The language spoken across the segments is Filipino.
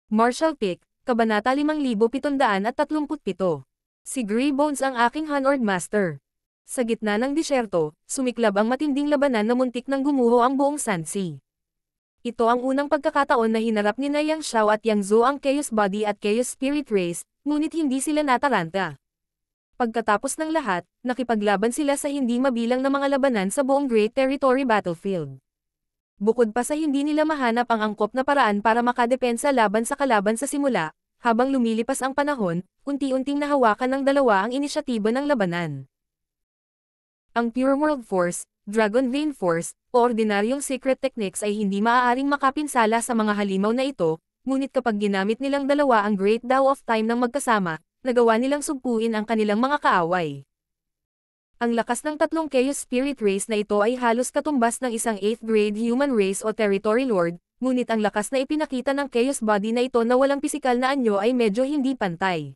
Martial Pick, Kabanata 5737. Si Grey Bones ang aking Hanord Master. Sa gitna ng disyerto, sumiklab ang matinding labanan na muntik nang gumuho ang buong Sansi. Ito ang unang pagkakataon na hinarap ni Yang Xiao at Yang Zhou ang Chaos Body at Chaos Spirit Race, ngunit hindi sila nataranta. Pagkatapos ng lahat, nakipaglaban sila sa hindi mabilang na mga labanan sa buong Great Territory Battlefield. Bukod pa sa hindi nila mahanap ang angkop na paraan para makadepensa laban sa kalaban sa simula, habang lumilipas ang panahon, unti-unting nahawakan ng dalawa ang inisyatiba ng labanan. Ang Pure World Force, Dragon Vein Force, o ordinaryong secret techniques ay hindi maaaring makapinsala sa mga halimaw na ito, ngunit kapag ginamit nilang dalawa ang Great Dao of Time ng magkasama, nagawa nilang sugpuin ang kanilang mga kaaway. Ang lakas ng tatlong Chaos Spirit Race na ito ay halos katumbas ng isang 8th grade human race o territory lord, ngunit ang lakas na ipinakita ng Chaos Body na ito na walang pisikal na anyo ay medyo hindi pantay.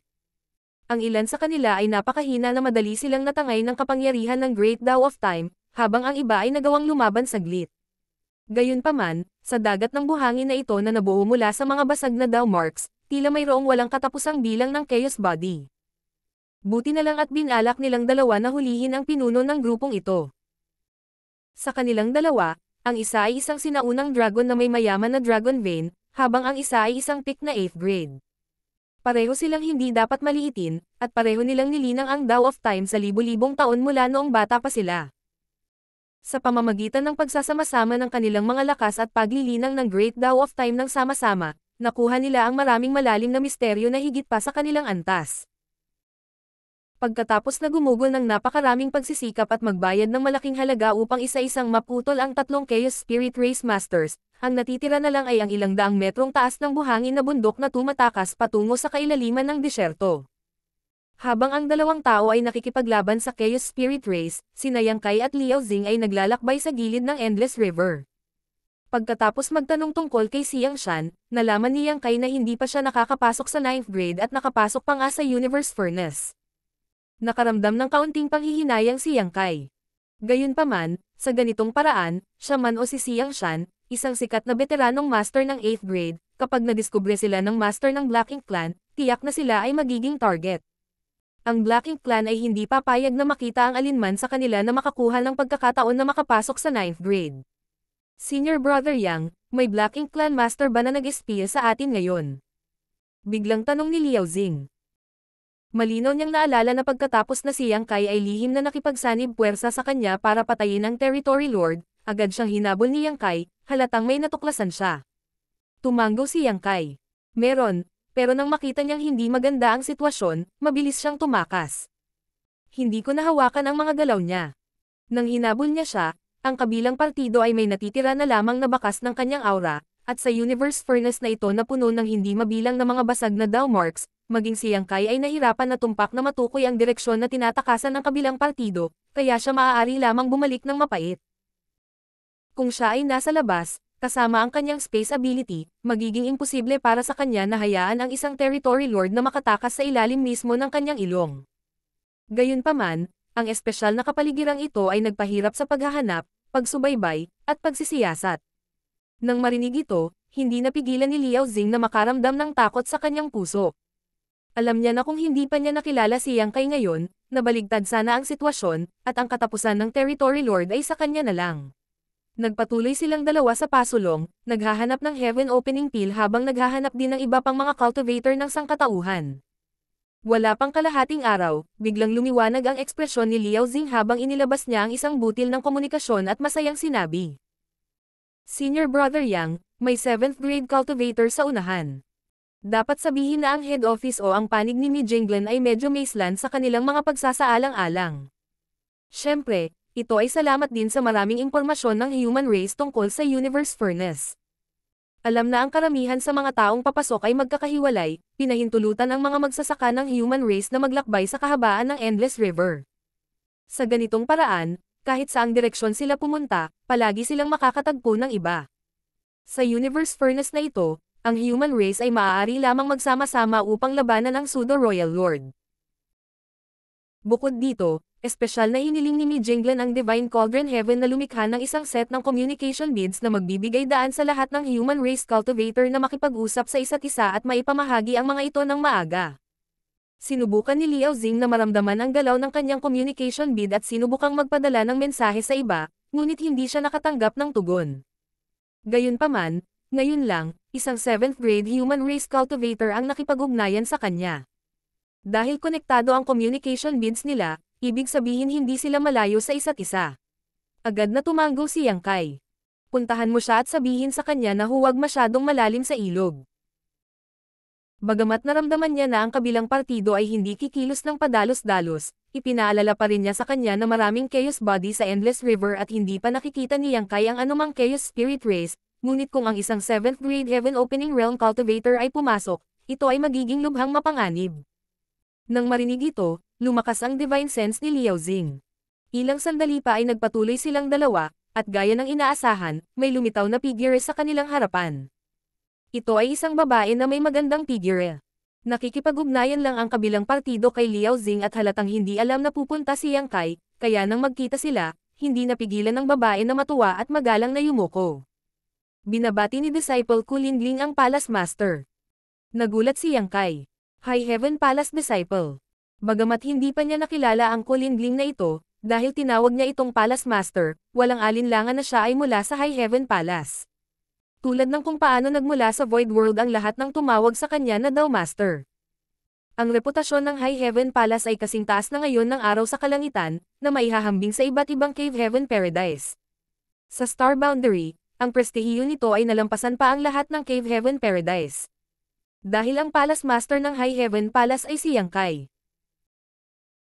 Ang ilan sa kanila ay napakahina na madali silang natangay ng kapangyarihan ng Great Dao of Time, habang ang iba ay nagawang lumaban saglit. Gayunpaman, sa dagat ng buhangin na ito na nabuo mula sa mga basag na Dao Marks, tila mayroong walang katapusang bilang ng Chaos Body. Buti na lang at binalak nilang dalawa na hulihin ang pinuno ng grupong ito. Sa kanilang dalawa, ang isa ay isang sinaunang dragon na may mayaman na dragon vein, habang ang isa ay isang pick na 8th grade. Pareho silang hindi dapat maliitin, at pareho nilang nilinang ang Dao of Time sa libu-libong taon mula noong bata pa sila. Sa pamamagitan ng pagsasama-sama ng kanilang mga lakas at paglilinang ng Great Dao of Time ng sama-sama, nakuha nila ang maraming malalim na misteryo na higit pa sa kanilang antas. Pagkatapos na gumugol ng napakaraming pagsisikap at magbayad ng malaking halaga upang isa-isang maputol ang tatlong Chaos Spirit Race Masters, ang natitira na lang ay ang ilang daang metrong taas ng buhangin na bundok na tumatakas patungo sa kailaliman ng disyerto. Habang ang dalawang tao ay nakikipaglaban sa Chaos Spirit Race, sina Yang Kai at Liao Xing ay naglalakbay sa gilid ng Endless River. Pagkatapos magtanong tungkol kay Xiang Shan, nalaman ni Yang Kai na hindi pa siya nakakapasok sa 9th grade at nakapasok pa nga sa Universe Furnace. Nakaramdam ng kaunting panghihinayang si Yang Kai. Gayunpaman, sa ganitong paraan, siya man o si Xiang Shan, isang sikat na veteranong master ng 8th grade, kapag nadiskubre sila ng master ng Black Ink Clan, tiyak na sila ay magiging target. Ang Black Ink Clan ay hindi papayag na makita ang alinman sa kanila na makakuha ng pagkakataon na makapasok sa 9th grade. Senior Brother Yang, may Black Ink Clan master ba na nag-espiya sa atin ngayon? Biglang tanong ni Liao Xing. Malinaw niyang naalala na pagkatapos na si Yang Kai ay lihim na nakipagsanib puwersa sa kanya para patayin ang Territory Lord, agad siyang hinabol ni Yang Kai, halatang may natuklasan siya. Tumango si Yang Kai. Meron, pero nang makita niyang hindi maganda ang sitwasyon, mabilis siyang tumakas. Hindi ko nahawakan ang mga galaw niya. Nang hinabol niya siya, ang kabilang partido ay may natitira na lamang na bakas ng kanyang aura, at sa Universe Furnace na ito na puno ng hindi mabilang na mga basag na Dao Marks, maging si Yang Kai ay nahirapan na tumpak na matukoy ang direksyon na tinatakasan ng kabilang partido, kaya siya maaari lamang bumalik ng mapait. Kung siya ay nasa labas, kasama ang kanyang space ability, magiging imposible para sa kanya na hayaan ang isang territory lord na makatakas sa ilalim mismo ng kanyang ilong. Gayunpaman, ang espesyal na kapaligirang ito ay nagpahirap sa paghahanap, pagsubaybay, at pagsisiyasat. Nang marinig ito, hindi napigilan ni Liao Xing na makaramdam ng takot sa kanyang puso. Alam niya na kung hindi pa niya nakilala si Yang Kai ngayon, nabaligtad sana ang sitwasyon, at ang katapusan ng Territory Lord ay sa kanya na lang. Nagpatuloy silang dalawa sa pasulong, naghahanap ng Heaven Opening Pill habang naghahanap din ng iba pang mga cultivator ng sangkatauhan. Wala pang kalahating araw, biglang lumiwanag ang ekspresyon ni Liao Xing habang inilabas niya ang isang butil ng komunikasyon at masayang sinabi. Senior Brother Yang, may 7th grade cultivator sa unahan. Dapat sabihin na ang head office o ang panig ni Mijinglan ay medyo maislan sa kanilang mga pagsasaalang-alang. Siyempre, ito ay salamat din sa maraming impormasyon ng human race tungkol sa Universe Furnace. Alam na ang karamihan sa mga taong papasok ay magkakahiwalay, pinahintulutan ang mga magsasaka ng human race na maglakbay sa kahabaan ng Endless River. Sa ganitong paraan, kahit saang direksyon sila pumunta, palagi silang makakatagpo ng iba. Sa Universe Furnace na ito, ang human race ay maaari lamang magsama-sama upang labanan ang Pseudo-Royal Lord. Bukod dito, Espesyal na hiniling ni Mi Jinglan ang Divine Cauldron Heaven na lumikha ng isang set ng communication beads na magbibigay daan sa lahat ng human race cultivator na makipag-usap sa isa't isa at maipamahagi ang mga ito ng maaga. Sinubukan ni Liao Jing na maramdaman ang galaw ng kanyang communication bead at sinubukang magpadala ng mensahe sa iba, ngunit hindi siya nakatanggap ng tugon. Gayunpaman, ngayon lang, isang 7th grade human race cultivator ang nakipag-ugnayan sa kanya. Dahil konektado ang communication beads nila, ibig sabihin hindi sila malayo sa isa't isa. Agad na tumango si Yang Kai. Puntahan mo siya at sabihin sa kanya na huwag masyadong malalim sa ilog. Bagamat naramdaman niya na ang kabilang partido ay hindi kikilos ng padalos-dalos, ipinaalala pa rin niya sa kanya na maraming chaos body sa Endless River at hindi pa nakikita ni Yang Kai ang anumang chaos spirit race, ngunit kung ang isang 7th grade heaven opening realm cultivator ay pumasok, ito ay magiging lubhang mapanganib. Nang marinig ito, lumakas ang divine sense ni Liao Jing. Ilang sandali pa ay nagpatuloy silang dalawa, at gaya ng inaasahan, may lumitaw na figure sa kanilang harapan. Ito ay isang babae na may magandang figure. Nakikipag-ugnayan lang ang kabilang partido kay Liao Jing at halatang hindi alam na pupunta si Yang Kai, kaya nang magkita sila, hindi napigilan ng babae na matuwa at magalang na yumuko. Binabati ni Disciple Ku Lingling ang Palace Master. Nagulat si Yang Kai. High Heaven Palace Disciple. Bagamat hindi pa niya nakilala ang Ku Lingling na ito, dahil tinawag niya itong Palace Master, walang alinlangan na siya ay mula sa High Heaven Palace. Tulad ng kung paano nagmula sa Void World ang lahat ng tumawag sa kanya na daw Master. Ang reputasyon ng High Heaven Palace ay kasing taas na ngayon ng araw sa kalangitan, na maihahambing sa iba't ibang Cave Heaven Paradise. Sa Star Boundary, ang prestihiyo nito ay nalampasan pa ang lahat ng Cave Heaven Paradise. Dahil ang Palace Master ng High Heaven Palace ay si Yang Kai.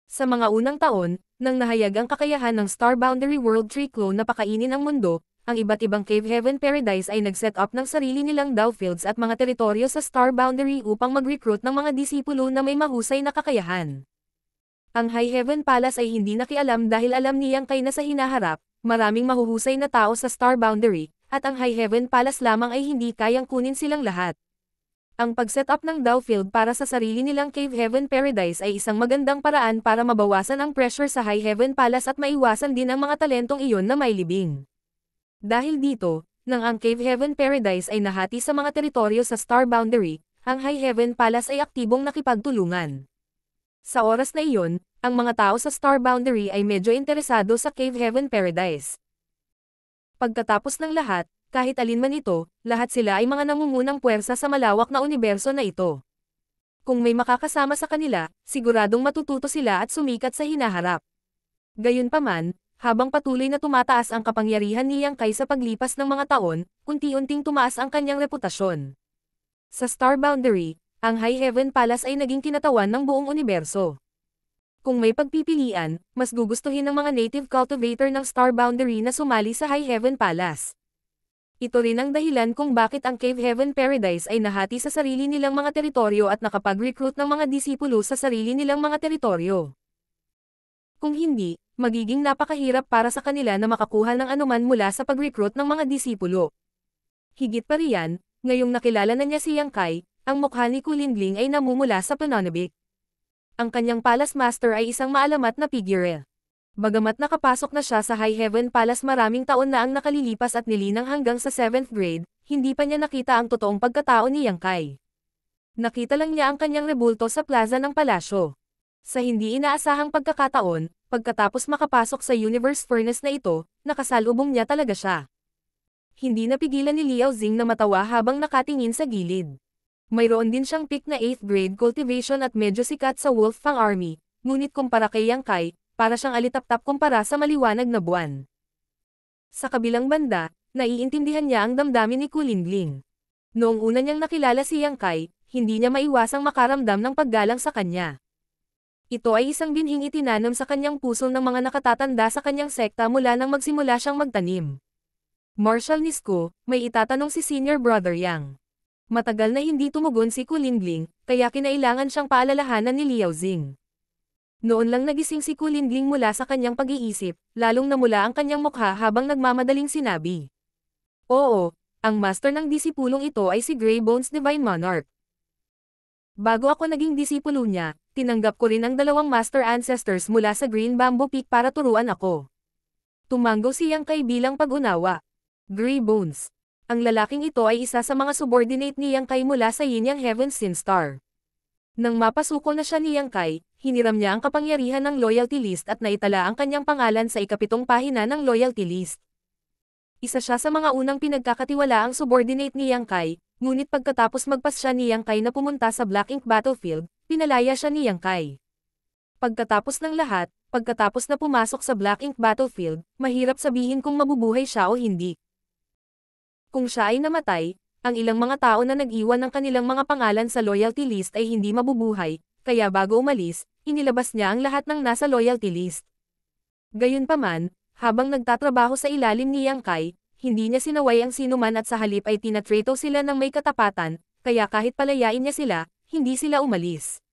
Sa mga unang taon, nang nahayag ang kakayahan ng Star Boundary World Tree Clone na pakainin ang mundo, ang iba't ibang Cave Heaven Paradise ay nag-set up ng sarili nilang Dao Fields at mga teritoryo sa Star Boundary upang mag-recruit ng mga disipulo na may mahusay na kakayahan. Ang High Heaven Palace ay hindi nakialam dahil alam ni Yang Kai na sa hinaharap, maraming mahuhusay na tao sa Star Boundary, at ang High Heaven Palace lamang ay hindi kayang kunin silang lahat. Ang pag-set up ng Dao Field para sa sarili nilang Cave Heaven Paradise ay isang magandang paraan para mabawasan ang pressure sa High Heaven Palace at maiwasan din ang mga talentong iyon na may libing. Dahil dito, nang ang Cave Heaven Paradise ay nahati sa mga teritoryo sa Star Boundary, ang High Heaven Palace ay aktibong nakipagtulungan. Sa oras na iyon, ang mga tao sa Star Boundary ay medyo interesado sa Cave Heaven Paradise. Pagkatapos ng lahat, kahit alin man ito, lahat sila ay mga nangungunang puwersa sa malawak na universo na ito. Kung may makakasama sa kanila, siguradong matututo sila at sumikat sa hinaharap. Gayunpaman, habang patuloy na tumataas ang kapangyarihan ni Yang Kai sa paglipas ng mga taon, unti-unting tumaas ang kanyang reputasyon. Sa Star Boundary, ang High Heaven Palace ay naging kinatawan ng buong universo. Kung may pagpipilian, mas gugustuhin ng mga native cultivator ng Star Boundary na sumali sa High Heaven Palace. Ito rin ang dahilan kung bakit ang Cave Heaven Paradise ay nahati sa sarili nilang mga teritoryo at nakapag-recruit ng mga disipulo sa sarili nilang mga teritoryo. Kung hindi, magiging napakahirap para sa kanila na makakuha ng anuman mula sa pag-recruit ng mga disipulo. Higit pa riyan, ngayong nakilala na niya si Yang Kai, ang mukha ni Ku Lingling ay namumula sa pananabik. Ang kanyang Palace Master ay isang maalamat na figure. Bagamat nakapasok na siya sa High Heaven Palace maraming taon na ang nakalilipas at nilinang hanggang sa 7th grade, hindi pa niya nakita ang totoong pagkatao ni Yang Kai. Nakita lang niya ang kanyang rebulto sa plaza ng palasyo. Sa hindi inaasahang pagkakataon, pagkatapos makapasok sa Universe Furnace na ito, nakasalubong niya talaga siya. Hindi napigilan ni Liao Jing na matawa habang nakatingin sa gilid. Mayroon din siyang pick na 8th grade cultivation at medyo sikat sa Wolfang Army, ngunit kumpara kay Yang Kai, para siyang alitap-tap kumpara sa maliwanag na buwan. Sa kabilang banda, naiintindihan niya ang damdamin ni Ku Lingling. Noong una niyang nakilala si Yang Kai, hindi niya maiwasang makaramdam ng paggalang sa kanya. Ito ay isang binhing itinanam sa kanyang puso ng mga nakatatanda sa kanyang sekta mula nang magsimula siyang magtanim. Marshal Nisko, may itatanong si senior brother Yang. Matagal na hindi tumugon si Ku Lingling, kaya kinailangan siyang paalalahanan ni Liao Jing. Noon lang nagising si Ku Lingling mula sa kanyang pag-iisip, lalong namula ang kanyang mukha habang nagmamadaling sinabi. Oo, ang master ng disipulong ito ay si Grey Bones Divine Monarch. Bago ako naging disipulo niya, tinanggap ko rin ang 2 Master Ancestors mula sa Green Bamboo Peak para turuan ako. Tumango si Yang Kai bilang pag-unawa. Grey Bones. Ang lalaking ito ay isa sa mga subordinate ni Yang Kai mula sa Yin Yang Heaven Sin Star. Nang mapasuko na siya ni Yang Kai, hiniram niya ang kapangyarihan ng loyalty list at naitala ang kanyang pangalan sa ika-7 pahina ng loyalty list. Isa siya sa mga unang pinagkakatiwalaang subordinate ni Yang Kai, ngunit pagkatapos magpasya ni Yang Kai na pumunta sa Black Ink Battlefield, pinalaya siya ni Yang Kai. Pagkatapos ng lahat, pagkatapos na pumasok sa Black Ink Battlefield, mahirap sabihin kung mabubuhay siya o hindi. Kung siya ay namatay, ang ilang mga tao na nag-iwan ng kanilang mga pangalan sa loyalty list ay hindi mabubuhay, kaya bago umalis, inilabas niya ang lahat ng nasa loyalty list. Gayunpaman, habang nagtatrabaho sa ilalim ni Yang Kai, hindi niya sinaway ang sinuman at sa halip ay tinatrato sila ng may katapatan, kaya kahit palayain niya sila, hindi sila umalis.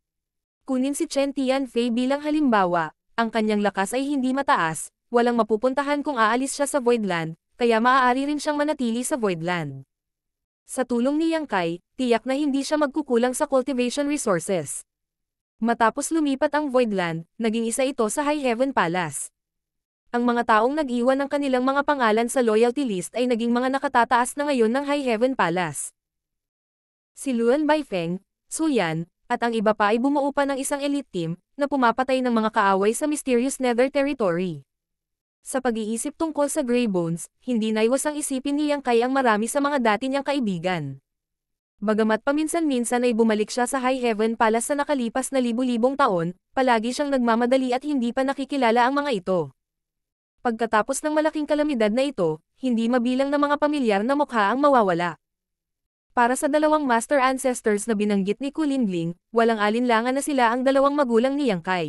Kunin si Chen Tianfei bilang halimbawa, ang kanyang lakas ay hindi mataas, walang mapupuntahan kung aalis siya sa Voidland, kaya maaari rin siyang manatili sa Voidland. Sa tulong ni Yang Kai, tiyak na hindi siya magkukulang sa cultivation resources. Matapos lumipat ang Voidland, naging isa ito sa High Heaven Palace. Ang mga taong nag-iwan ng kanilang mga pangalan sa loyalty list ay naging mga nakatataas na ngayon ng High Heaven Palace. Si Luan Baifeng, Su Yan, at ang iba pa ay bumuo pa ng isang elite team, na pumapatay ng mga kaaway sa mysterious Nether Territory. Sa pag-iisip tungkol sa Grey Bones, hindi naiwasang isipin ni Yang Kai ang marami sa mga dati niyang kaibigan. Bagamat paminsan-minsan ay bumalik siya sa High Heaven Palace sa nakalipas na libu-libong taon, palagi siyang nagmamadali at hindi pa nakikilala ang mga ito. Pagkatapos ng malaking kalamidad na ito, hindi mabilang na mga pamilyar na mukha ang mawawala. Para sa 2 Master Ancestors na binanggit ni Kulingling, walang alinlangan na sila ang 2 magulang ni Yang Kai.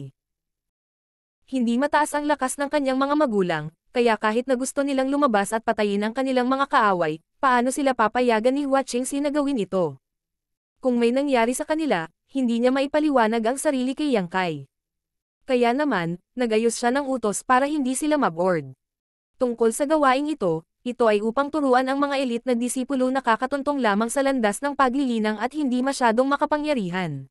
Hindi mataas ang lakas ng kanyang mga magulang, kaya kahit na gusto nilang lumabas at patayin ang kanilang mga kaaway, paano sila papayagan ni Hua Qingxi na gawin ito? Kung may nangyari sa kanila, hindi niya maipaliwanag ang sarili kay Yang Kai. Kaya naman, nag-ayos siya ng utos para hindi sila maboard. Tungkol sa gawaing ito ay upang turuan ang mga elite na disipulo na kakatuntong lamang sa landas ng paglilinang at hindi masyadong makapangyarihan.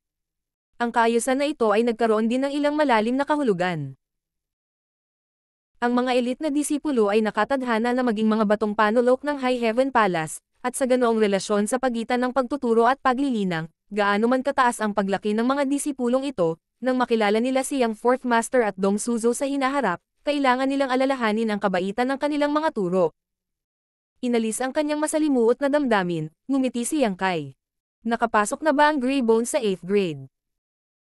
Ang kaayusan na ito ay nagkaroon din ng ilang malalim na kahulugan. Ang mga elite na disipulo ay nakatadhana na maging mga batong panulok ng High Heaven Palace, at sa ganoong relasyon sa pagitan ng pagtuturo at paglilinang, gaano man kataas ang paglaki ng mga disipulong ito, nang makilala nila siyang 4th Master at Dong Suzo sa hinaharap, kailangan nilang alalahanin ang kabaitan ng kanilang mga turo. Inalis ang kanyang masalimuot na damdamin, ngumiti si Yang Kai. Nakapasok na ba ang Grey Bones sa 8th grade?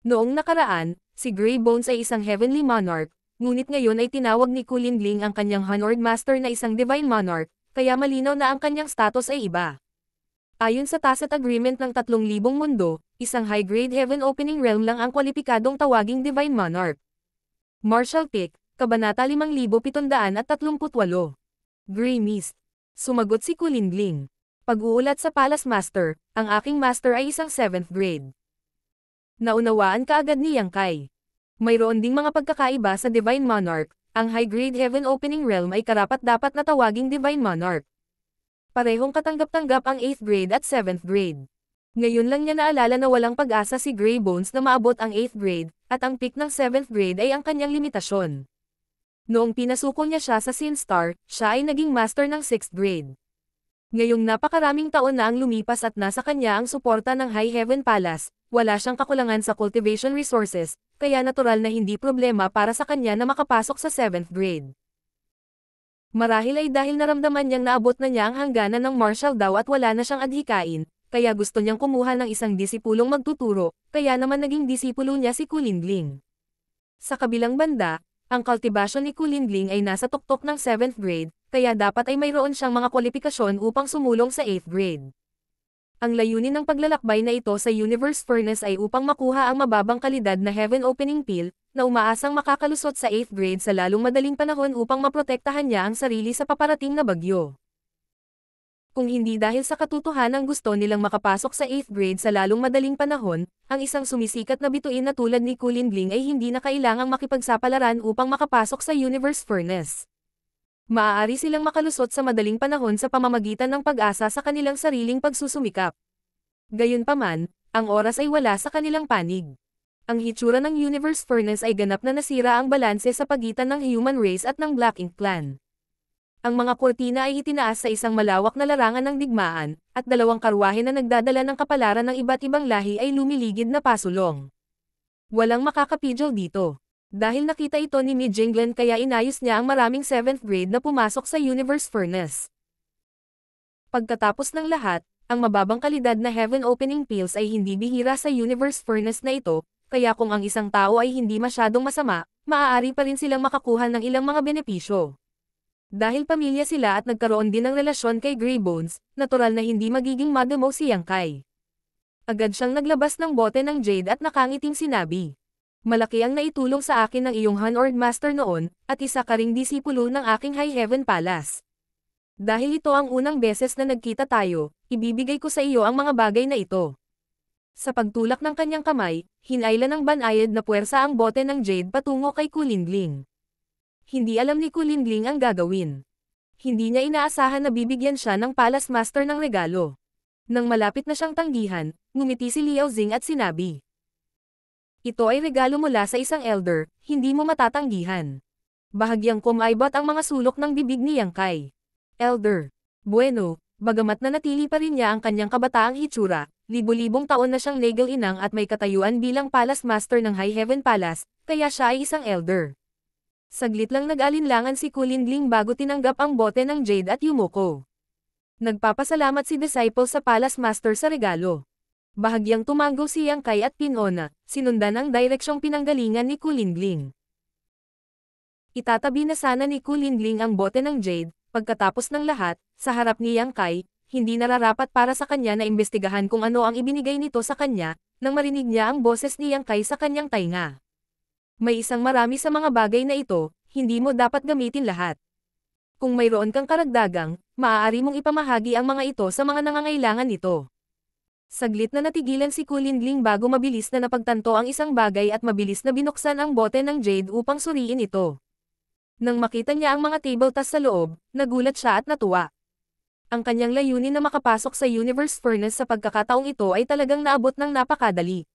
Noong nakaraan, si Grey Bones ay isang Heavenly Monarch, ngunit ngayon ay tinawag ni Kulingling ang kanyang Honored Master na isang Divine Monarch, kaya malinaw na ang kanyang status ay iba. Ayon sa tacit agreement ng 3,000 mundo, isang high-grade Heaven Opening Realm lang ang kwalipikadong tawaging Divine Monarch. Martial Pick, Kabanata 5738. Grey Mist. Sumagot si Kulingling. Pag-uulat sa Palace Master, ang aking master ay isang 7th grade. Naunawaan kaagad ni Yang Kai. Mayroon ding mga pagkakaiba sa Divine Monarch, ang high-grade Heaven Opening Realm ay karapat-dapat na tawaging Divine Monarch. Parehong katanggap-tanggap ang 8th grade at 7th grade. Ngayon lang niya naalala na walang pag-asa si Grey Bones na maabot ang 8th grade, at ang peak ng 7th grade ay ang kanyang limitasyon. Noong pinasuko niya siya sa Sin Star, siya ay naging master ng 6th grade. Ngayong napakaraming taon na ang lumipas at nasa kanya ang suporta ng High Heaven Palace, wala siyang kakulangan sa cultivation resources, kaya natural na hindi problema para sa kanya na makapasok sa 7th grade. Marahil ay dahil naramdaman niyang naabot na niya ang hangganan ng martial daw at wala na siyang adhikain, kaya gusto niyang kumuha ng isang disipulong magtuturo, kaya naman naging disipulo niya si Kulingling. Sa kabilang banda, ang cultivation ni Kulingling ay nasa tuktok ng 7th grade, kaya dapat ay mayroon siyang mga kwalifikasyon upang sumulong sa 8th grade. Ang layunin ng paglalakbay na ito sa Universe Furnace ay upang makuha ang mababang kalidad na Heaven Opening Peel, na umaasang makakalusot sa 8th grade sa lalong madaling panahon upang maprotektahan niya ang sarili sa paparating na bagyo. Kung hindi dahil sa katotohanan gusto nilang makapasok sa 8th grade sa lalong madaling panahon, ang isang sumisikat na bituin na tulad ni Kulingling ay hindi na kailangang makipagsapalaran upang makapasok sa Universe Furnace. Maaari silang makalusot sa madaling panahon sa pamamagitan ng pag-asa sa kanilang sariling pagsusumikap. Gayunpaman, ang oras ay wala sa kanilang panig. Ang hitsura ng Universe Furnace ay ganap na nasira ang balanse sa pagitan ng human race at ng Black Ink Clan. Ang mga kurtina ay itinaas sa isang malawak na larangan ng digmaan, at dalawang karwahe na nagdadala ng kapalaran ng iba't ibang lahi ay lumiligid na pasulong. Walang makakapidyo dito. Dahil nakita ito ni Mijinglan kaya inayos niya ang maraming 7th grade na pumasok sa Universe Furnace. Pagkatapos ng lahat, ang mababang kalidad na Heaven Opening Pills ay hindi bihira sa Universe Furnace na ito, kaya kung ang isang tao ay hindi masyadong masama, maaari pa rin silang makakuha ng ilang mga benepisyo. Dahil pamilya sila at nagkaroon din ng relasyon kay Grey Bones, natural na hindi magiging mademo si Yang Kai. Agad siyang naglabas ng bote ng Jade at nakangiting sinabi. Malaki ang naitulong sa akin ng iyong Hanord Master noon, at isa ka ring disipulo ng aking High Heaven Palace. Dahil ito ang unang beses na nagkita tayo, ibibigay ko sa iyo ang mga bagay na ito. Sa pagtulak ng kanyang kamay, hinayla ng banayad na puwersa ang bote ng Jade patungo kay Kulingling. Hindi alam ni Kulingling ang gagawin. Hindi niya inaasahan na bibigyan siya ng Palace Master ng regalo. Nang malapit na siyang tanggihan, ngumiti si Liao Jing at sinabi. Ito ay regalo mula sa isang elder, hindi mo matatanggihan. Bahagyang kumaibot ang mga sulok ng bibig ni Yang Kai. Elder. Bueno, bagamat nanatili pa rin niya ang kanyang kabataang hitsura, libo-libong taon na siyang legal inang at may katayuan bilang Palace Master ng High Heaven Palace, kaya siya ay isang elder. Saglit lang nag-alinlangan si Kulingling bago tinanggap ang bote ng Jade at yumuko. Nagpapasalamat si Disciple sa Palace Master sa regalo. Bahagyang tumanggo si Yang Kai at Pinona, sinundan ang direksyong pinanggalingan ni Kulingling. Itatabi na sana ni Kulingling ang bote ng Jade, pagkatapos ng lahat, sa harap ni Yang Kai, hindi nararapat para sa kanya na imbestigahan kung ano ang ibinigay nito sa kanya, nang marinig niya ang boses ni Yang Kai sa kanyang tainga. May isang marami sa mga bagay na ito, hindi mo dapat gamitin lahat. Kung mayroon kang karagdagang, maaari mong ipamahagi ang mga ito sa mga nangangailangan nito. Saglit na natigilan si Kulingling bago mabilis na napagtanto ang isang bagay at mabilis na binuksan ang bote ng Jade upang suriin ito. Nang makita niya ang mga table tas sa loob, nagulat siya at natuwa. Ang kanyang layunin na makapasok sa Universe Furnace sa pagkakataong ito ay talagang naabot ng napakadali.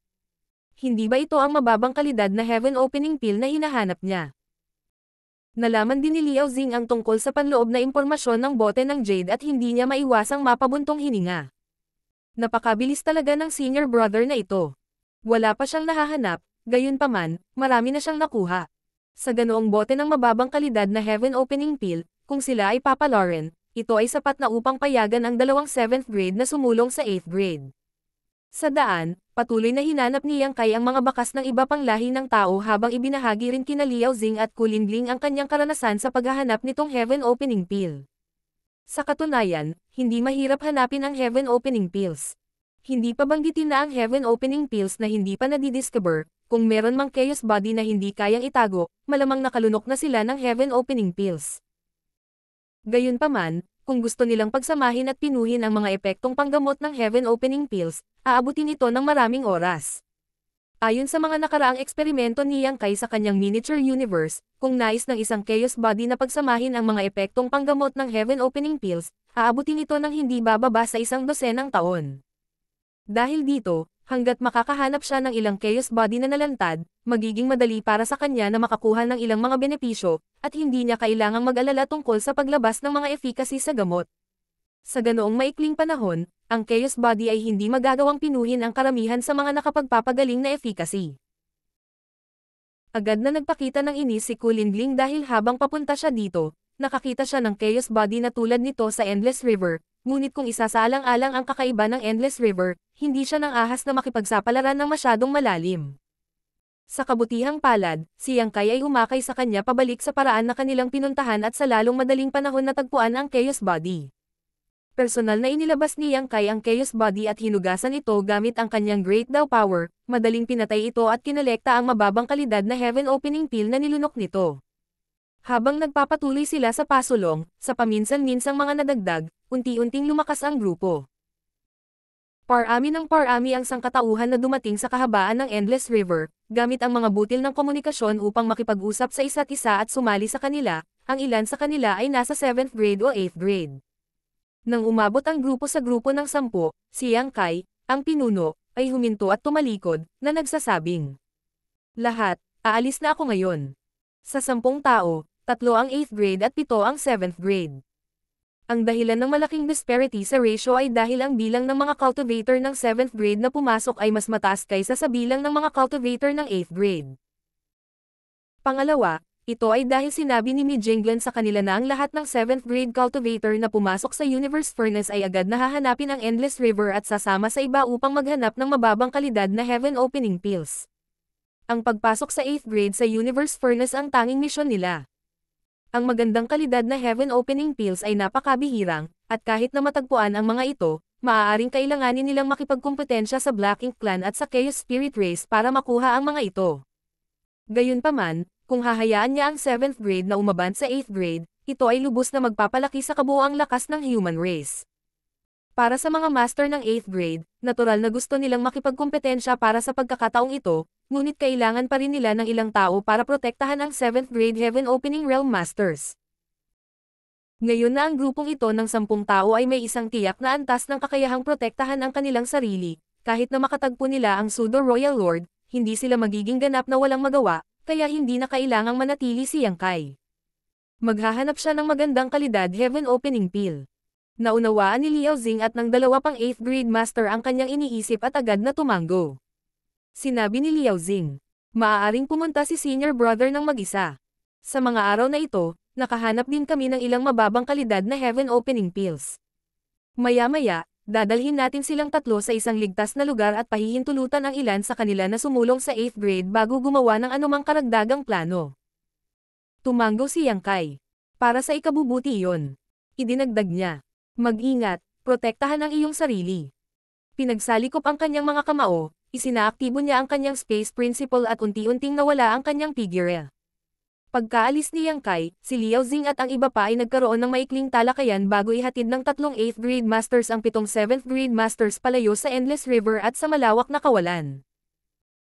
Hindi ba ito ang mababang kalidad na Heaven Opening Pill na hinahanap niya? Nalaman din ni Liao Jing ang tungkol sa panloob na impormasyon ng bote ng Jade at hindi niya maiwasang mapabuntong hininga. Napakabilis talaga ng senior brother na ito. Wala pa siyang nahahanap, gayunpaman, marami na siyang nakuha. Sa ganoong bote ng mababang kalidad na Heaven Opening Pill, kung sila ay papalarin, ito ay sapat na upang payagan ang dalawang 7th grade na sumulong sa 8th grade. Sa daan, patuloy na hinanap ni Yang Kai ang mga bakas ng iba pang lahi ng tao habang ibinahagi rin kina Liao Jing at Kulingling ang kanyang karanasan sa paghahanap nitong Heaven Opening Pill. Sa katunayan, hindi mahirap hanapin ang Heaven Opening Pills. Hindi pa banggitin na ang Heaven Opening Pills na hindi pa nadidiscover, kung meron mang Chaos Body na hindi kayang itago, malamang nakalunok na sila ng Heaven Opening Pills. Gayunpaman, kung gusto nilang pagsamahin at pinuhin ang mga epektong panggamot ng Heaven Opening Pills, aabutin ito ng maraming oras. Ayon sa mga nakaraang eksperimento ni Yang Kai sa kanyang miniature universe, kung nais ng isang Chaos Body na pagsamahin ang mga epektong panggamot ng Heaven Opening Pills, aabutin ito ng hindi bababa sa 100 taon. Dahil dito, hanggat makakahanap siya ng ilang Chaos Body na nalantad, magiging madali para sa kanya na makakuha ng ilang mga benepisyo, at hindi niya kailangang mag-alala tungkol sa paglabas ng mga efficacy sa gamot. Sa ganoong maikling panahon, ang Chaos Body ay hindi magagawang pinuhin ang karamihan sa mga nakapagpapagaling na efficacy. Agad na nagpakita ng inis si Kulingling dahil habang papunta siya dito, nakakita siya ng Chaos Body na tulad nito sa Endless River, ngunit kung isasaalang-alang ang kakaiba ng Endless River, hindi siya nang ahas na makipagsapalaran ng masyadong malalim. Sa kabutihang palad, si Yang Kai ay umakay sa kanya pabalik sa paraan na kanilang pinuntahan at sa lalong madaling panahon natagpuan ang Chaos Body. Personal na inilabas ni Yang Kai ang Chaos Body at hinugasan ito gamit ang kanyang Great Dao Power, madaling pinatay ito at kinolekta ang mababang kalidad na Heaven Opening Pill na nilunok nito. Habang nagpapatuloy sila sa pasulong, sa paminsan-minsang mga nadagdag, unti-unting lumakas ang grupo. Parami ng parami ang sangkatauhan na dumating sa kahabaan ng Endless River, gamit ang mga butil ng komunikasyon upang makipag-usap sa isa't isa at sumali sa kanila, ang ilan sa kanila ay nasa 7th grade o 8th grade. Nang umabot ang grupo sa grupo ng 10, si Yang Kai, ang pinuno, ay huminto at tumalikod, na nagsasabing. Lahat, aalis na ako ngayon. Sa 10 tao, 3 ang 8th grade at 7 ang 7th grade. Ang dahilan ng malaking disparity sa ratio ay dahil ang bilang ng mga cultivator ng 7th grade na pumasok ay mas mataas kaysa sa bilang ng mga cultivator ng 8th grade. Pangalawa, ito ay dahil sinabi ni Mijinglan sa kanila na ang lahat ng 7th grade cultivator na pumasok sa Universe Furnace ay agad na hahanapin ang Endless River at sasama sa iba upang maghanap ng mababang kalidad na Heaven Opening Pills. Ang pagpasok sa 8th grade sa Universe Furnace ang tanging misyon nila. Ang magandang kalidad na Heaven Opening Pills ay napakabihirang, at kahit na matagpuan ang mga ito, maaaring kailanganin nilang makipagkumpetensya sa Black Ink Clan at sa Chaos Spirit Race para makuha ang mga ito. Gayunpaman, kung hahayaan niya ang 7th grade na umaban sa 8th grade, ito ay lubos na magpapalaki sa kabuoang lakas ng human race. Para sa mga master ng 8th grade, natural na gusto nilang makipagkumpetensya para sa pagkakataong ito, ngunit kailangan pa rin nila ng ilang tao para protektahan ang 7th grade Heaven Opening Realm Masters. Ngayon na ang grupong ito ng 10 tao ay may isang tiyak na antas ng kakayahang protektahan ang kanilang sarili, kahit na makatagpo nila ang Pseudo-Royal Lord, hindi sila magiging ganap na walang magawa, kaya hindi na kailangang manatili si Yang Kai. Maghahanap siya ng magandang kalidad Heaven Opening Pill. Naunawaan ni Liao Xing at ng 2 pang 8th grade master ang kanyang iniisip at agad na tumango. Sinabi ni Liao Xing, maaaring pumunta si senior brother ng mag-isa. Sa mga araw na ito, nakahanap din kami ng ilang mababang kalidad na Heaven Opening Pills. Maya-maya, dadalhin natin silang 3 sa isang ligtas na lugar at pahihintulutan ang ilan sa kanila na sumulong sa 8th grade bago gumawa ng anumang karagdagang plano. Tumango si Yang Kai. Para sa ikabubuti iyon. Idinagdag niya. Mag-ingat, protektahan ang iyong sarili. Pinagsalikop ang kanyang mga kamao, isinaaktibo niya ang kanyang space principle at unti-unting nawala ang kanyang figure. Pagkaalis ni Yang Kai, si Liao Xing at ang iba pa ay nagkaroon ng maikling talakayan bago ihatid ng 3 8th grade masters ang 7 7th grade masters palayo sa Endless River at sa malawak na kawalan.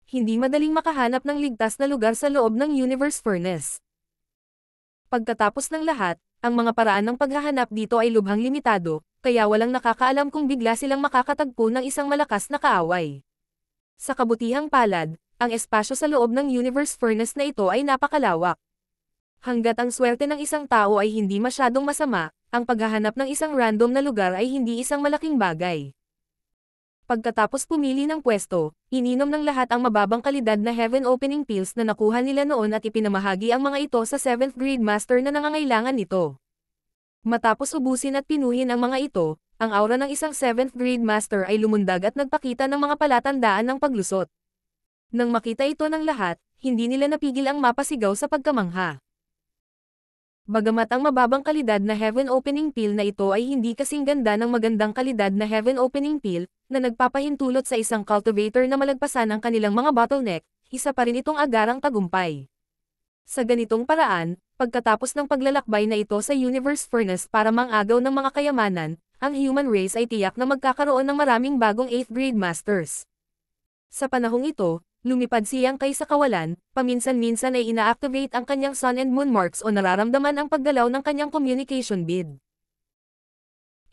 Hindi madaling makahanap ng ligtas na lugar sa loob ng Universe Furnace. Pagkatapos ng lahat, ang mga paraan ng paghahanap dito ay lubhang limitado, kaya walang nakakaalam kung bigla silang makakatagpo ng isang malakas na kaaway. Sa kabutihang palad, ang espasyo sa loob ng Universe Furnace na ito ay napakalawak. Hanggat ang swerte ng isang tao ay hindi masyadong masama, ang paghahanap ng isang random na lugar ay hindi isang malaking bagay. Pagkatapos pumili ng pwesto, ininom ng lahat ang mababang kalidad na Heaven Opening Pills na nakuha nila noon at ipinamahagi ang mga ito sa 7th grade master na nangangailangan nito. Matapos ubusin at pinuhin ang mga ito, ang aura ng isang 7th grade master ay lumundag at nagpakita ng mga palatandaan ng paglusot. Nang makita ito ng lahat, hindi nila napigil ang mapasigaw sa pagkamangha. Bagamat ang mababang kalidad na Heaven Opening Pill na ito ay hindi kasing ganda ng magandang kalidad na Heaven Opening Pill, na nagpapahintulot sa isang cultivator na malagpasan ang kanilang mga bottleneck, isa pa rin itong agarang tagumpay. Sa ganitong paraan, pagkatapos ng paglalakbay na ito sa Universe Furnace para mangagaw ng mga kayamanan, ang human race ay tiyak na magkakaroon ng maraming bagong 8th grade masters. Sa panahong ito, lumipad si Yang Kai sa kawalan, paminsan-minsan ay ina-activate ang kanyang Sun and Moon marks o nararamdaman ang paggalaw ng kanyang communication bead.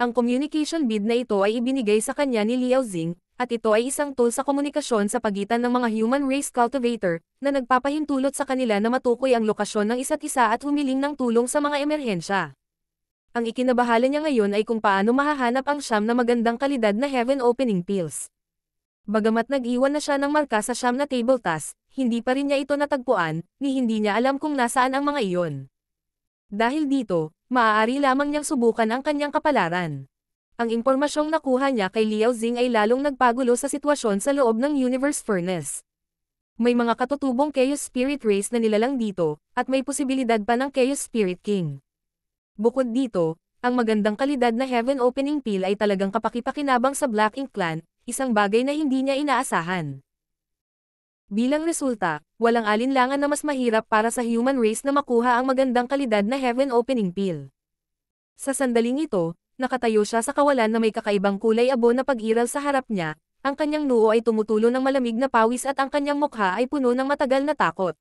Ang communication bead na ito ay ibinigay sa kanya ni Liao Xing, at ito ay isang tool sa komunikasyon sa pagitan ng mga human race cultivator, na nagpapahintulot sa kanila na matukoy ang lokasyon ng isa't isa at humiling ng tulong sa mga emerhensya. Ang ikinabahala niya ngayon ay kung paano mahahanap ang siyam na magandang kalidad na Heaven Opening Pills. Bagamat nag-iwan na siya ng marka sa siyam na table task, hindi pa rin niya ito natagpuan, ni hindi niya alam kung nasaan ang mga iyon. Dahil dito, maaari lamang niyang subukan ang kanyang kapalaran. Ang impormasyong nakuha niya kay Liao Xing ay lalong nagpagulo sa sitwasyon sa loob ng Universe Furnace. May mga katutubong Chaos Spirit Race na nilalang dito, at may posibilidad pa ng Chaos Spirit King. Bukod dito, ang magandang kalidad na Heaven Opening Pill ay talagang kapakipakinabang sa Black Ink Clan, isang bagay na hindi niya inaasahan. Bilang resulta, walang alinlangan na mas mahirap para sa human race na makuha ang magandang kalidad na Heaven Opening Pill. Sa sandaling ito, nakatayo siya sa kawalan na may kakaibang kulay abo na pag-iral sa harap niya, ang kanyang noo ay tumutulo ng malamig na pawis at ang kanyang mukha ay puno ng matagal na takot.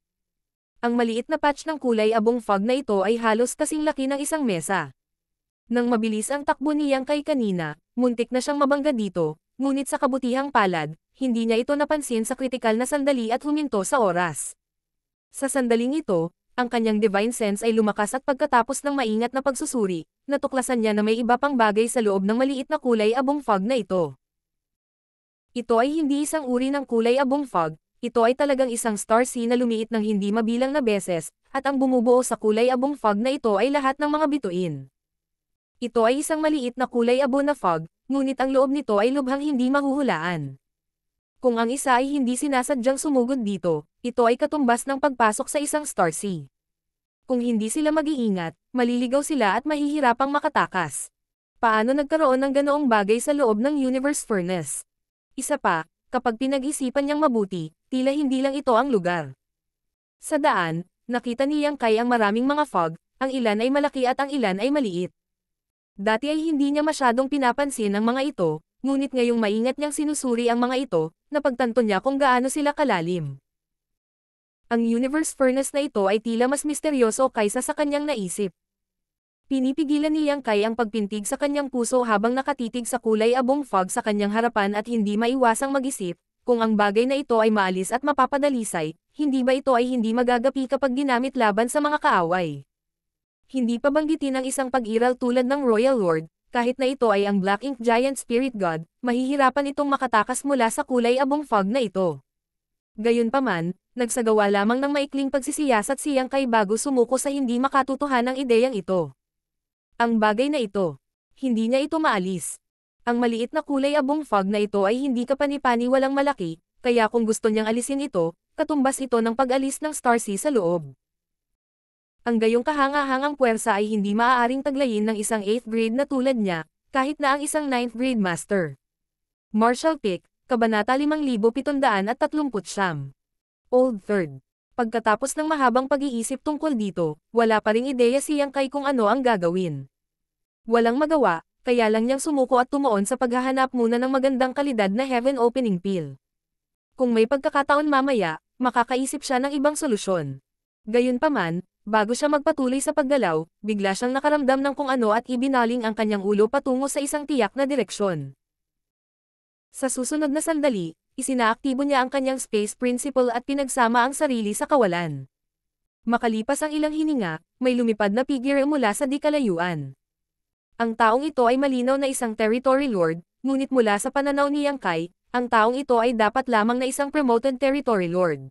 Ang maliit na patch ng kulay abong fog na ito ay halos kasing laki ng isang mesa. Nang mabilis ang takbo ni Yang Kai kanina, muntik na siyang mabangga dito, ngunit sa kabutihang palad, hindi niya ito napansin sa kritikal na sandali at huminto sa oras. Sa sandaling ito, ang kanyang divine sense ay lumakas at pagkatapos ng maingat na pagsusuri, natuklasan niya na may iba pang bagay sa loob ng maliit na kulay abong fog na ito. Ito ay hindi isang uri ng kulay abong fog, ito ay talagang isang star sea na lumiit ng hindi mabilang na beses, at ang bumubuo sa kulay abong fog na ito ay lahat ng mga bituin. Ito ay isang maliit na kulay abo na fog, ngunit ang loob nito ay lubhang hindi mahuhulaan. Kung ang isa ay hindi sinasadyang sumugod dito, ito ay katumbas ng pagpasok sa isang star sea. Kung hindi sila mag-iingat, maliligaw sila at mahihirapang makatakas. Paano nagkaroon ng ganoong bagay sa loob ng universe furnace? Isa pa, kapag pinag-isipan niyang mabuti, tila hindi lang ito ang lugar. Sa daan, nakita ni Yang Kai ang maraming mga fog, ang ilan ay malaki at ang ilan ay maliit. Dati ay hindi niya masyadong pinapansin ang mga ito, ngunit ngayong maingat niyang sinusuri ang mga ito, napagtanto niya kung gaano sila kalalim. Ang universe furnace na ito ay tila mas misteryoso kaysa sa kanyang naisip. Pinipigilan ni Yang Kai ang pagpintig sa kanyang puso habang nakatitig sa kulay abong fog sa kanyang harapan at hindi maiwasang mag-isip, kung ang bagay na ito ay maalis at mapapadalisay, hindi ba ito ay hindi magagapi kapag ginamit laban sa mga kaaway? Hindi pa banggitin ang isang pag-iral tulad ng Royal Lord, kahit na ito ay ang Black Ink Giant Spirit God, mahihirapan itong makatakas mula sa kulay abong fog na ito. Gayunpaman, nagsagawa lamang ng maikling pagsisiyasat si Yang Kai bago sumuko sa hindi makatutuhanang ideyang ito. Ang bagay na ito, hindi niya ito maalis. Ang maliit na kulay abong fog na ito ay hindi kapani-paniwalang malaki, kaya kung gusto niyang alisin ito, katumbas ito ng pag-alis ng star sea sa loob. Ang gayong kahanga-hangang puwersa ay hindi maaaring taglayin ng isang 8th grade na tulad niya, kahit na ang isang 9th grade master. Marshall Pick, Kabanata 5739. Old Third. Pagkatapos ng mahabang pag-iisip tungkol dito, wala pa ring ideya si Yang Kai kung ano ang gagawin. Walang magawa, kaya lang niyang sumuko at tumuon sa paghahanap muna ng magandang kalidad na heaven opening pill. Kung may pagkakataon mamaya, makakaisip siya ng ibang solusyon. Gayunpaman, bago siya magpatuloy sa paggalaw, bigla siyang nakaramdam ng kung ano at ibinaling ang kanyang ulo patungo sa isang tiyak na direksyon. Sa susunod na sandali, isinaaktibo niya ang kanyang space principle at pinagsama ang sarili sa kawalan. Makalipas ang ilang hininga, may lumipad na figure mula sa di kalayuan. Ang taong ito ay malinaw na isang territory lord, ngunit mula sa pananaw ni Yang Kai, ang taong ito ay dapat lamang na isang promoted territory lord.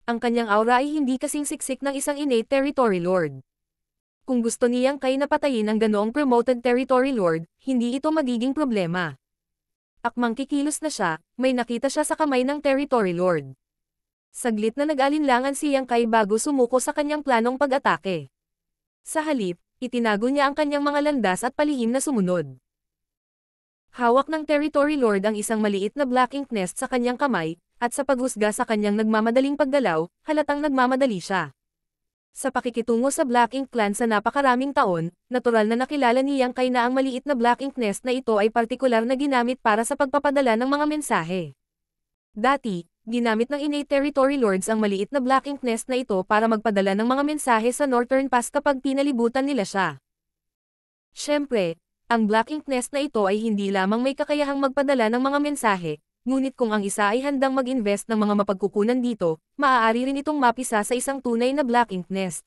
Ang kanyang aura ay hindi kasing siksik ng isang innate territory lord. Kung gusto ni Yang Kai na patayin ang ganoong promoted territory lord, hindi ito magiging problema. Akmang kikilos na siya, may nakita siya sa kamay ng territory lord. Saglit na nag-alinlangan si Yang Kai bago sumuko sa kanyang planong pag-atake. Sa halip, itinago niya ang kanyang mga landas at palihim na sumunod. Hawak ng territory lord ang isang maliit na black ink nest sa kanyang kamay, at sa paghusga sa kanyang nagmamadaling paggalaw, halatang nagmamadali siya. Sa pakikitungo sa Black Ink Clan sa napakaraming taon, natural na nakilala ni Yang Kai na ang maliit na Black Ink nest na ito ay partikular na ginamit para sa pagpapadala ng mga mensahe. Dati, ginamit ng innate territory lords ang maliit na Black Ink nest na ito para magpadala ng mga mensahe sa Northern Pass kapag pinalibutan nila siya. Siyempre, ang Black Ink nest na ito ay hindi lamang may kakayahang magpadala ng mga mensahe, ngunit kung ang isa ay handang mag-invest ng mga mapagkukunan dito, maaari rin itong mapisa sa isang tunay na Black Ink nest.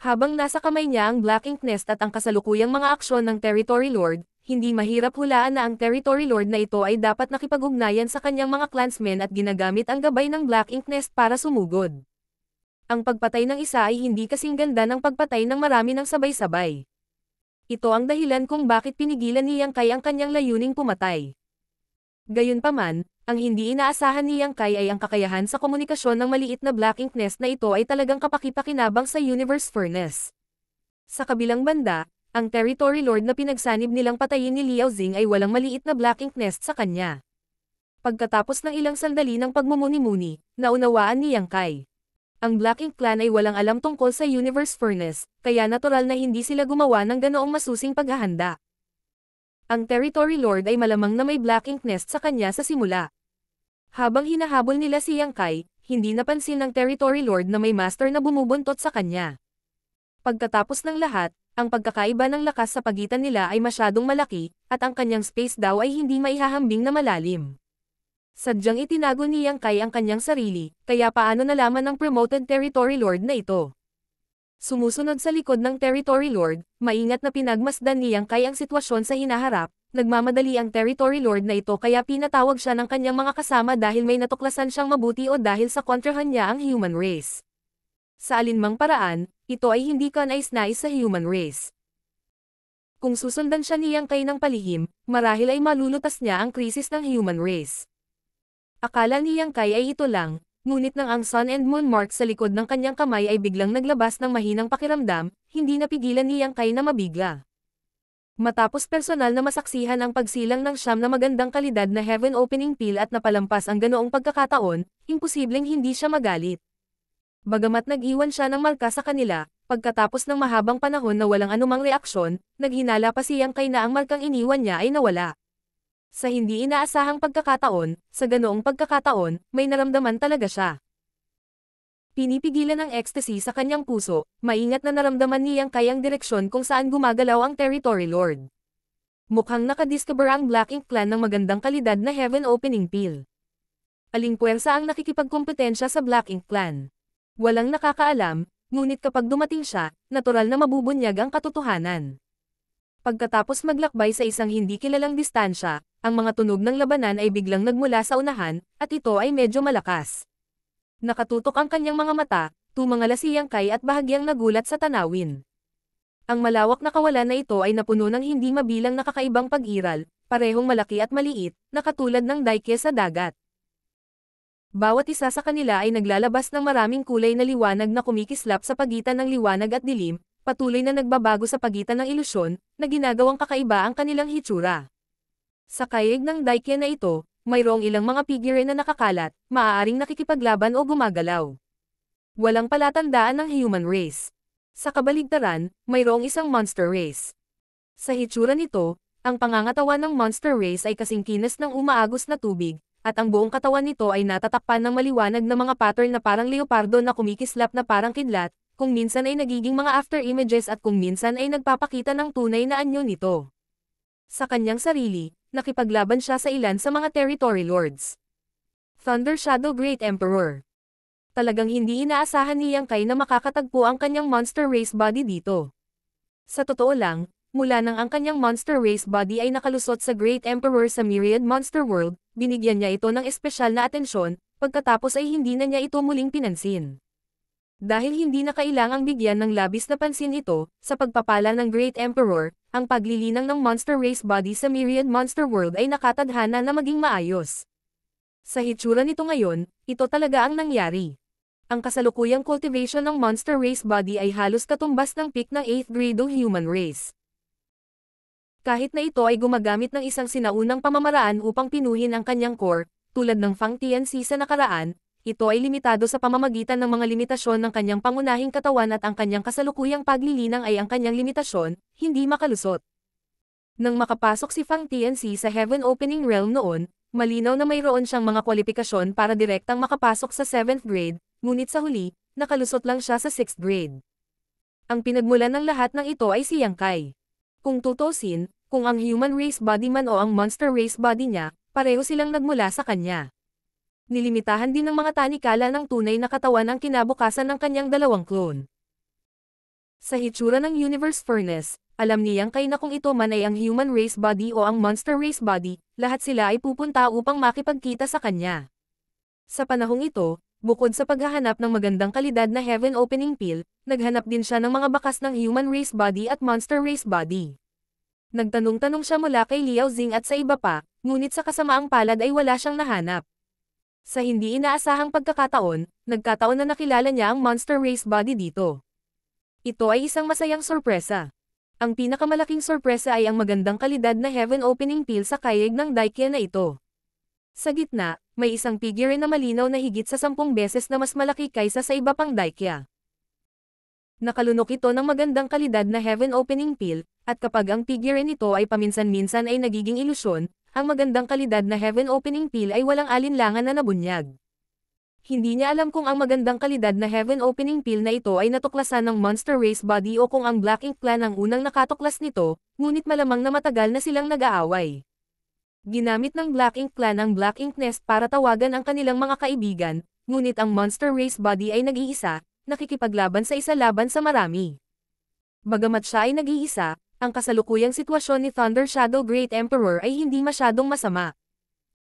Habang nasa kamay niya ang Black Ink nest at ang kasalukuyang mga aksyon ng Territory Lord, hindi mahirap hulaan na ang Territory Lord na ito ay dapat nakipag-ugnayan sa kanyang mga clansmen at ginagamit ang gabay ng Black Ink nest para sumugod. Ang pagpatay ng isa ay hindi kasing ganda ng pagpatay ng marami ng sabay-sabay. Ito ang dahilan kung bakit pinigilan ni Yang Kai ang kanyang layuning pumatay. Gayunpaman, ang hindi inaasahan ni Yang Kai ay ang kakayahan sa komunikasyon ng maliit na Black Ink nest na ito ay talagang kapaki-pakinabang sa Universe Furnace. Sa kabilang banda, ang Territory Lord na pinagsanib nilang patayin ni Liao Xing ay walang maliit na Black Ink nest sa kanya. Pagkatapos ng ilang sandali ng pagmumuni-muni, naunawaan ni Yang Kai. Ang Black Ink Clan ay walang alam tungkol sa Universe Furnace, kaya natural na hindi sila gumawa ng ganoong masusing paghahanda. Ang Territory Lord ay malamang na may Black Ink nest sa kanya sa simula. Habang hinahabol nila si Yang Kai, hindi napansin ng Territory Lord na may master na bumubuntot sa kanya. Pagkatapos ng lahat, ang pagkakaiba ng lakas sa pagitan nila ay masyadong malaki, at ang kanyang space daw ay hindi maihahambing na malalim. Sadyang itinago ni Yang Kai ang kanyang sarili, kaya paano nalaman ng promoted territory lord na ito? Sumusunod sa likod ng territory lord, maingat na pinagmasdan ni Yang Kai ang sitwasyon sa hinaharap, nagmamadali ang territory lord na ito kaya pinatawag siya ng kanyang mga kasama dahil may natuklasan siyang mabuti o dahil sa kontrahan niya ang human race. Sa alinmang paraan, ito ay hindi kanais-nais sa human race. Kung susundan siya ni Yang Kai ng palihim, marahil ay malulutas niya ang krisis ng human race. Akala ni Yang Kai ay ito lang, ngunit nang ang Sun and Moon mark sa likod ng kanyang kamay ay biglang naglabas ng mahinang pakiramdam, hindi napigilan ni Yang Kai na mabigla. Matapos personal na masaksihan ang pagsilang ng siyam na magandang kalidad na heaven opening peel at napalampas ang ganoong pagkakataon, imposibleng hindi siya magalit. Bagamat nag-iwan siya ng marka sa kanila, pagkatapos ng mahabang panahon na walang anumang reaksyon, naghinala pa si Yang Kai na ang markang iniwan niya ay nawala. Sa hindi inaasahang pagkakataon, sa ganoong pagkakataon, may naramdaman talaga siya. Pinipigilan ng ecstasy sa kanyang puso, maingat na naramdaman ni Yang Kai ang direksyon kung saan gumagalaw ang territory lord. Mukhang nakadiscover ang Black Ink Clan ng magandang kalidad na heaven opening peel. Aling puwersa ang nakikipagkompetensya sa Black Ink Clan? Walang nakakaalam, ngunit kapag dumating siya, natural na mabubunyag ang katotohanan. Pagkatapos maglakbay sa isang hindi kilalang distansya, ang mga tunog ng labanan ay biglang nagmula sa unahan, at ito ay medyo malakas. Nakatutok ang kanyang mga mata, tumangala si Yang Kai at bahagyang nagulat sa tanawin. Ang malawak na kawalan na ito ay napuno ng hindi mabilang na kakaibang pag-iral, parehong malaki at maliit, na katulad ng daike sa dagat. Bawat isa sa kanila ay naglalabas ng maraming kulay na liwanag na kumikislap sa pagitan ng liwanag at dilim, patuloy na nagbabago sa pagitan ng ilusyon, na ginagawang kakaiba ang kanilang hitsura. Sa kayeg ng daike na ito, mayroong ilang mga figure na nakakalat, maaaring nakikipaglaban o gumagalaw. Walang palatandaan ng human race. Sa kabaligtaran, mayroong isang monster race. Sa hitsura nito, ang pangangatawan ng monster race ay kasing kinis ng umaagos na tubig, at ang buong katawan nito ay natatakpan ng maliwanag na mga pattern na parang leopardo na kumikislap na parang kidlat, kung minsan ay nagiging mga after images at kung minsan ay nagpapakita ng tunay na anyo nito. Sa kanyang sarili, nakipaglaban siya sa ilan sa mga territory lords. Thunder Shadow Great Emperor. Talagang hindi inaasahan ni Yang Kai na makakatagpo ang kanyang monster race body dito. Sa totoo lang, mula nang ang kanyang monster race body ay nakalusot sa Great Emperor sa Myriad Monster World, binigyan niya ito ng espesyal na atensyon, pagkatapos ay hindi na niya ito muling pinansin. Dahil hindi na kailangang bigyan ng labis na pansin ito, sa pagpapala ng Great Emperor, ang paglilinang ng monster race body sa Myriad Monster World ay nakatadhana na maging maayos. Sa hitsura nito ngayon, ito talaga ang nangyari. Ang kasalukuyang cultivation ng monster race body ay halos katumbas ng peak ng 8th grade ng human race. Kahit na ito ay gumagamit ng isang sinaunang pamamaraan upang pinuhin ang kanyang core, tulad ng Fang Tianxi sa nakaraan, ito ay limitado sa pamamagitan ng mga limitasyon ng kanyang pangunahing katawan at ang kanyang kasalukuyang paglilinang ay ang kanyang limitasyon, hindi makalusot. Nang makapasok si Fang Tianxi sa Heaven Opening Realm noon, malinaw na mayroon siyang mga kwalifikasyon para direktang makapasok sa 7th grade, ngunit sa huli, nakalusot lang siya sa 6th grade. Ang pinagmulan ng lahat ng ito ay si Yang Kai. Kung tutusin, kung ang human race body man o ang monster race body niya, pareho silang nagmula sa kanya. Nilimitahan din ng mga tanikala ng tunay na katawan ang kinabukasan ng kanyang dalawang clone. Sa hitsura ng Universe Furnace, alam ni Yang Kai na kung ito man ay ang human race body o ang monster race body, lahat sila ay pupunta upang makipagkita sa kanya. Sa panahong ito, bukod sa paghahanap ng magandang kalidad na heaven opening peel, naghanap din siya ng mga bakas ng human race body at monster race body. Nagtanong-tanong siya mula kay Liao Xing at sa iba pa, ngunit sa kasamaang palad ay wala siyang nahanap. Sa hindi inaasahang pagkakataon, nagkataon na nakilala niya ang monster race body dito. Ito ay isang masayang sorpresa. Ang pinakamalaking sorpresa ay ang magandang kalidad na heaven opening peel sa kayeg ng daike na ito. Sa gitna, may isang figure na malinaw na higit sa 10 beses na mas malaki kaysa sa iba pang daike. Nakalunok ito ng magandang kalidad na heaven opening peel, at kapag ang figure nito ay paminsan-minsan ay nagiging ilusyon, ang magandang kalidad na heaven opening peel ay walang alinlangan na nabunyag. Hindi niya alam kung ang magandang kalidad na heaven opening peel na ito ay natuklasan ng monster race body o kung ang Black Ink Clan ang unang nakatuklas nito, ngunit malamang na matagal na silang nag-aaway. Ginamit ng Black Ink Clan ang Black Ink Nest para tawagan ang kanilang mga kaibigan, ngunit ang Monster Race Body ay nag-iisa, nakikipaglaban sa isa laban sa marami. Bagamat siya ay nag-iisa, ang kasalukuyang sitwasyon ni Thunder Shadow Great Emperor ay hindi masyadong masama.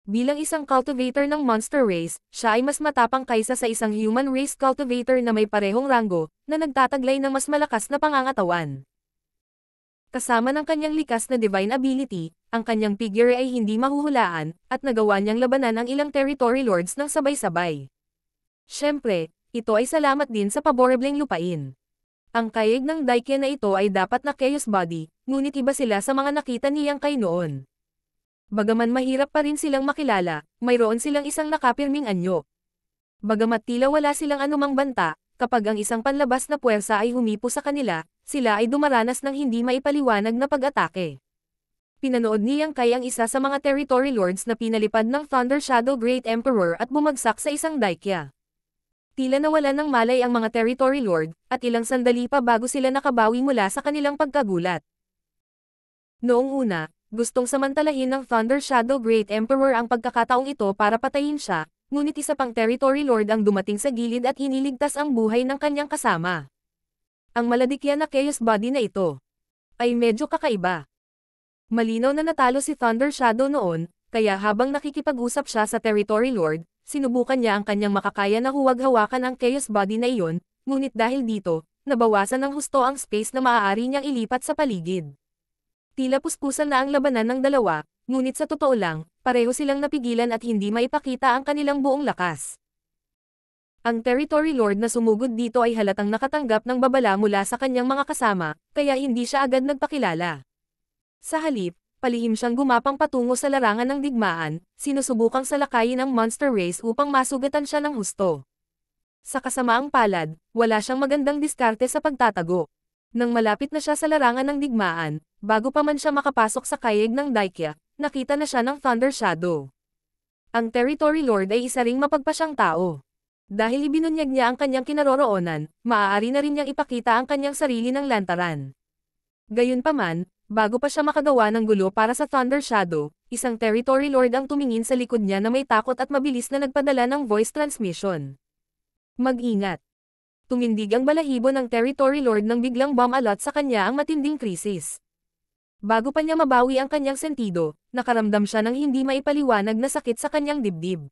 Bilang isang cultivator ng Monster Race, siya ay mas matapang kaysa sa isang Human Race cultivator na may parehong ranggo, na nagtataglay ng mas malakas na pangangatawan. Kasama ng kanyang likas na divine ability, ang kanyang figure ay hindi mahuhulaan, at nagawa niyang labanan ang ilang territory lords ng sabay-sabay. Siyempre, ito ay salamat din sa paborebleng lupain. Ang kayig ng Daikya na ito ay dapat na Chaos Body, ngunit iba sila sa mga nakita niyang kay noon. Bagaman mahirap pa rin silang makilala, mayroon silang isang nakapirming anyo. Bagamat tila wala silang anumang banta, kapag ang isang panlabas na puwersa ay humipo sa kanila, sila ay dumaranas ng hindi maipaliwanag na pag-atake. Pinanood ni Yang Kai ang isa sa mga territory lords na pinalipad ng Thunder Shadow Great Emperor at bumagsak sa isang Daikya. Tila nawalan ng malay ang mga territory lord, at ilang sandali pa bago sila nakabawi mula sa kanilang pagkagulat. Noong una, gustong samantalahin ng Thunder Shadow Great Emperor ang pagkakataong ito para patayin siya, ngunit isa pang territory lord ang dumating sa gilid at iniligtas ang buhay ng kanyang kasama. Ang maladikya na Chaos Body na ito ay medyo kakaiba. Malinaw na natalo si Thunder Shadow noon, kaya habang nakikipag-usap siya sa territory lord, sinubukan niya ang kanyang makakaya na huwag hawakan ang Chaos Body na iyon, ngunit dahil dito, nabawasan ng husto ang space na maaari niyang ilipat sa paligid. Tila puspusan na ang labanan ng dalawa, ngunit sa totoo lang, pareho silang napigilan at hindi maipakita ang kanilang buong lakas. Ang territory lord na sumugod dito ay halatang nakatanggap ng babala mula sa kanyang mga kasama, kaya hindi siya agad nagpakilala. Sa halip, palihim siyang gumapang patungo sa larangan ng digmaan, sinusubukang salakayin ang Monster Race upang masugatan siya ng husto. Sa kasamaang palad, wala siyang magandang diskarte sa pagtatago. Nang malapit na siya sa larangan ng digmaan, bago pa man siya makapasok sa kayig ng Daikya, nakita na siya ng Thunder Shadow. Ang territory lord ay isa ring mapagpasyang tao. Dahil ibinunyag niya ang kanyang kinaroroonan, maaari na rin niyang ipakita ang kanyang sarili ng lantaran. Gayunpaman, bago pa siya makagawa ng gulo para sa Thunder Shadow, isang territory lord ang tumingin sa likod niya na may takot at mabilis na nagpadala ng voice transmission. Mag-ingat. Tumindig ang balahibo ng territory lord nang biglang bumalot sa kanya ang matinding krisis. Bago pa niya mabawi ang kanyang sentido, nakaramdam siya ng hindi maipaliwanag na sakit sa kanyang dibdib.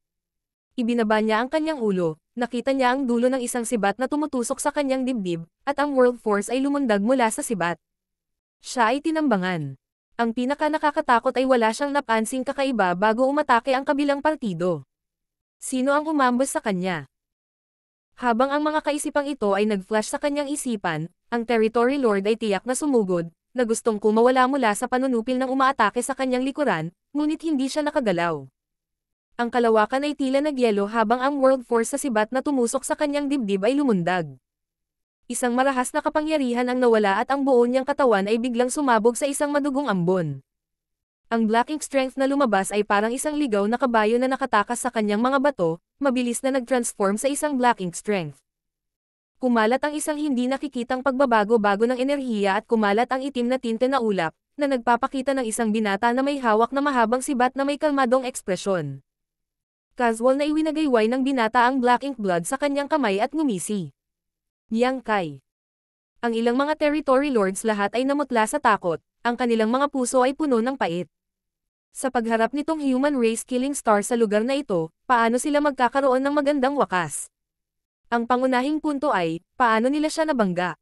Ibinaba niya ang kanyang ulo, nakita niya ang dulo ng isang sibat na tumutusok sa kanyang dibdib, at ang world force ay lumundag mula sa sibat. Siya ay tinambangan. Ang pinaka-nakakatakot ay wala siyang napansing kakaiba bago umatake ang kabilang partido. Sino ang umambos sa kanya? Habang ang mga kaisipang ito ay nag-flash sa kanyang isipan, ang territory lord ay tiyak na sumugod, na gustong kumawala mula sa panunupil ng umaatake sa kanyang likuran, ngunit hindi siya nakagalaw. Ang kalawakan ay tila nagyelo habang ang world force sa sibat na tumusok sa kanyang dibdib ay lumundag. Isang marahas na kapangyarihan ang nawala at ang buo niyang katawan ay biglang sumabog sa isang madugong ambon. Ang Black Ink Strength na lumabas ay parang isang ligaw na kabayo na nakatakas sa kanyang mga bato, mabilis na nag-transform sa isang Black Ink Strength. Kumalat ang isang hindi nakikitang pagbabago-bago ng enerhiya at kumalat ang itim na tinte na ulap, na nagpapakita ng isang binata na may hawak na mahabang sibat na may kalmadong ekspresyon. Casual na iwinagayway ng binata ang Black Ink Blood sa kanyang kamay at ngumisi. Yang Kai. Ang ilang mga territory lords lahat ay namutla sa takot, ang kanilang mga puso ay puno ng pait. Sa pagharap nitong human race killing star sa lugar na ito, paano sila magkakaroon ng magandang wakas? Ang pangunahing punto ay, paano nila siya nabangga?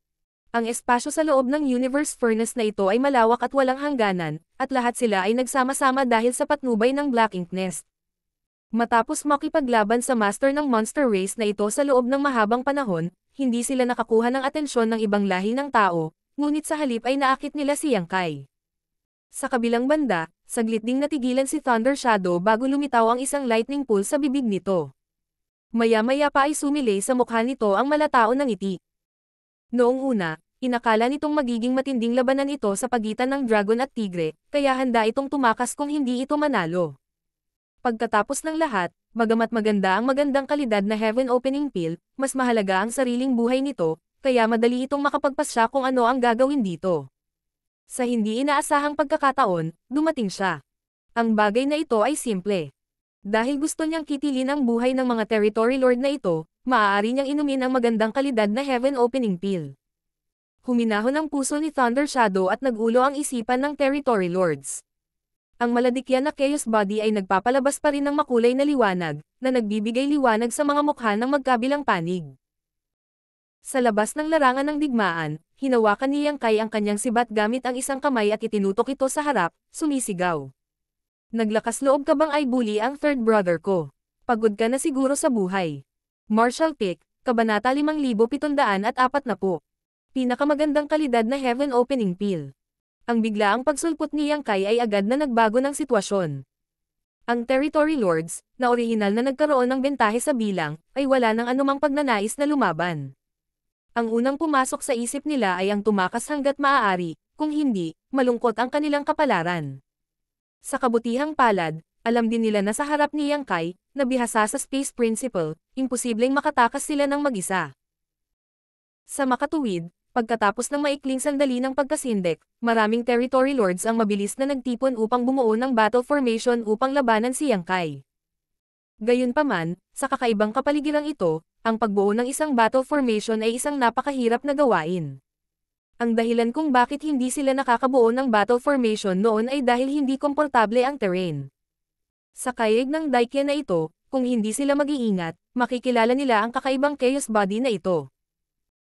Ang espasyo sa loob ng universe furnace na ito ay malawak at walang hangganan, at lahat sila ay nagsama-sama dahil sa patnubay ng Black Ink Nest. Matapos makipaglaban sa master ng monster race na ito sa loob ng mahabang panahon, hindi sila nakakuha ng atensyon ng ibang lahi ng tao, ngunit sa halip ay naakit nila si Yang Kai. Sa kabilang banda, saglit ding natigilan si Thunder Shadow bago lumitaw ang isang lightning pulse sa bibig nito. Maya-maya pa ay sumilay sa mukha nito ang malatao ng ngiti. Noong una, inakala nitong magiging matinding labanan ito sa pagitan ng dragon at tigre, kaya handa itong tumakas kung hindi ito manalo. Pagkatapos ng lahat, bagamat maganda ang magandang kalidad na Heaven Opening Pill, mas mahalaga ang sariling buhay nito, kaya madali itong makapagpasya kung ano ang gagawin dito. Sa hindi inaasahang pagkakataon, dumating siya. Ang bagay na ito ay simple. Dahil gusto niyang kitilin ang buhay ng mga territory lord na ito, maaari niyang inumin ang magandang kalidad na heaven opening pill. Huminahon ang puso ni Thunder Shadow at nagulo ang isipan ng territory lords. Ang maladikyan na Chaos Body ay nagpapalabas pa rin ng makulay na liwanag, na nagbibigay liwanag sa mga mukha ng magkabilang panig. Sa labas ng larangan ng digmaan, hinawakan ni Yang Kai ang kanyang sibat gamit ang isang kamay at itinutok ito sa harap, sumisigaw. Naglakas loob ka bang ay bully ang third brother ko? Pagod ka na siguro sa buhay. Martial Pick, Kabanata 5740. Pinakamagandang kalidad na heaven opening pill. Ang biglaang pagsulpot ni Yang Kai ay agad na nagbago ng sitwasyon. Ang territory lords, na orihinal na nagkaroon ng bentahe sa bilang, ay wala ng anumang pagnanais na lumaban. Ang unang pumasok sa isip nila ay ang tumakas hanggat maaari, kung hindi, malungkot ang kanilang kapalaran. Sa kabutihang palad, alam din nila na sa harap ni Yang Kai, na bihasa sa Space Principle, imposibleng makatakas sila ng mag-isa. Sa makatuwid, pagkatapos ng maikling sandali ng pagkasindek, maraming territory lords ang mabilis na nagtipon upang bumuo ng battle formation upang labanan si Yang Kai. Gayunpaman, sa kakaibang kapaligiran ito, ang pagbuo ng isang battle formation ay isang napakahirap na gawain. Ang dahilan kung bakit hindi sila nakakabuo ng battle formation noon ay dahil hindi komportable ang terrain. Sa kayeg ng Daikya na ito, kung hindi sila mag-iingat, makikilala nila ang kakaibang Chaos Body na ito.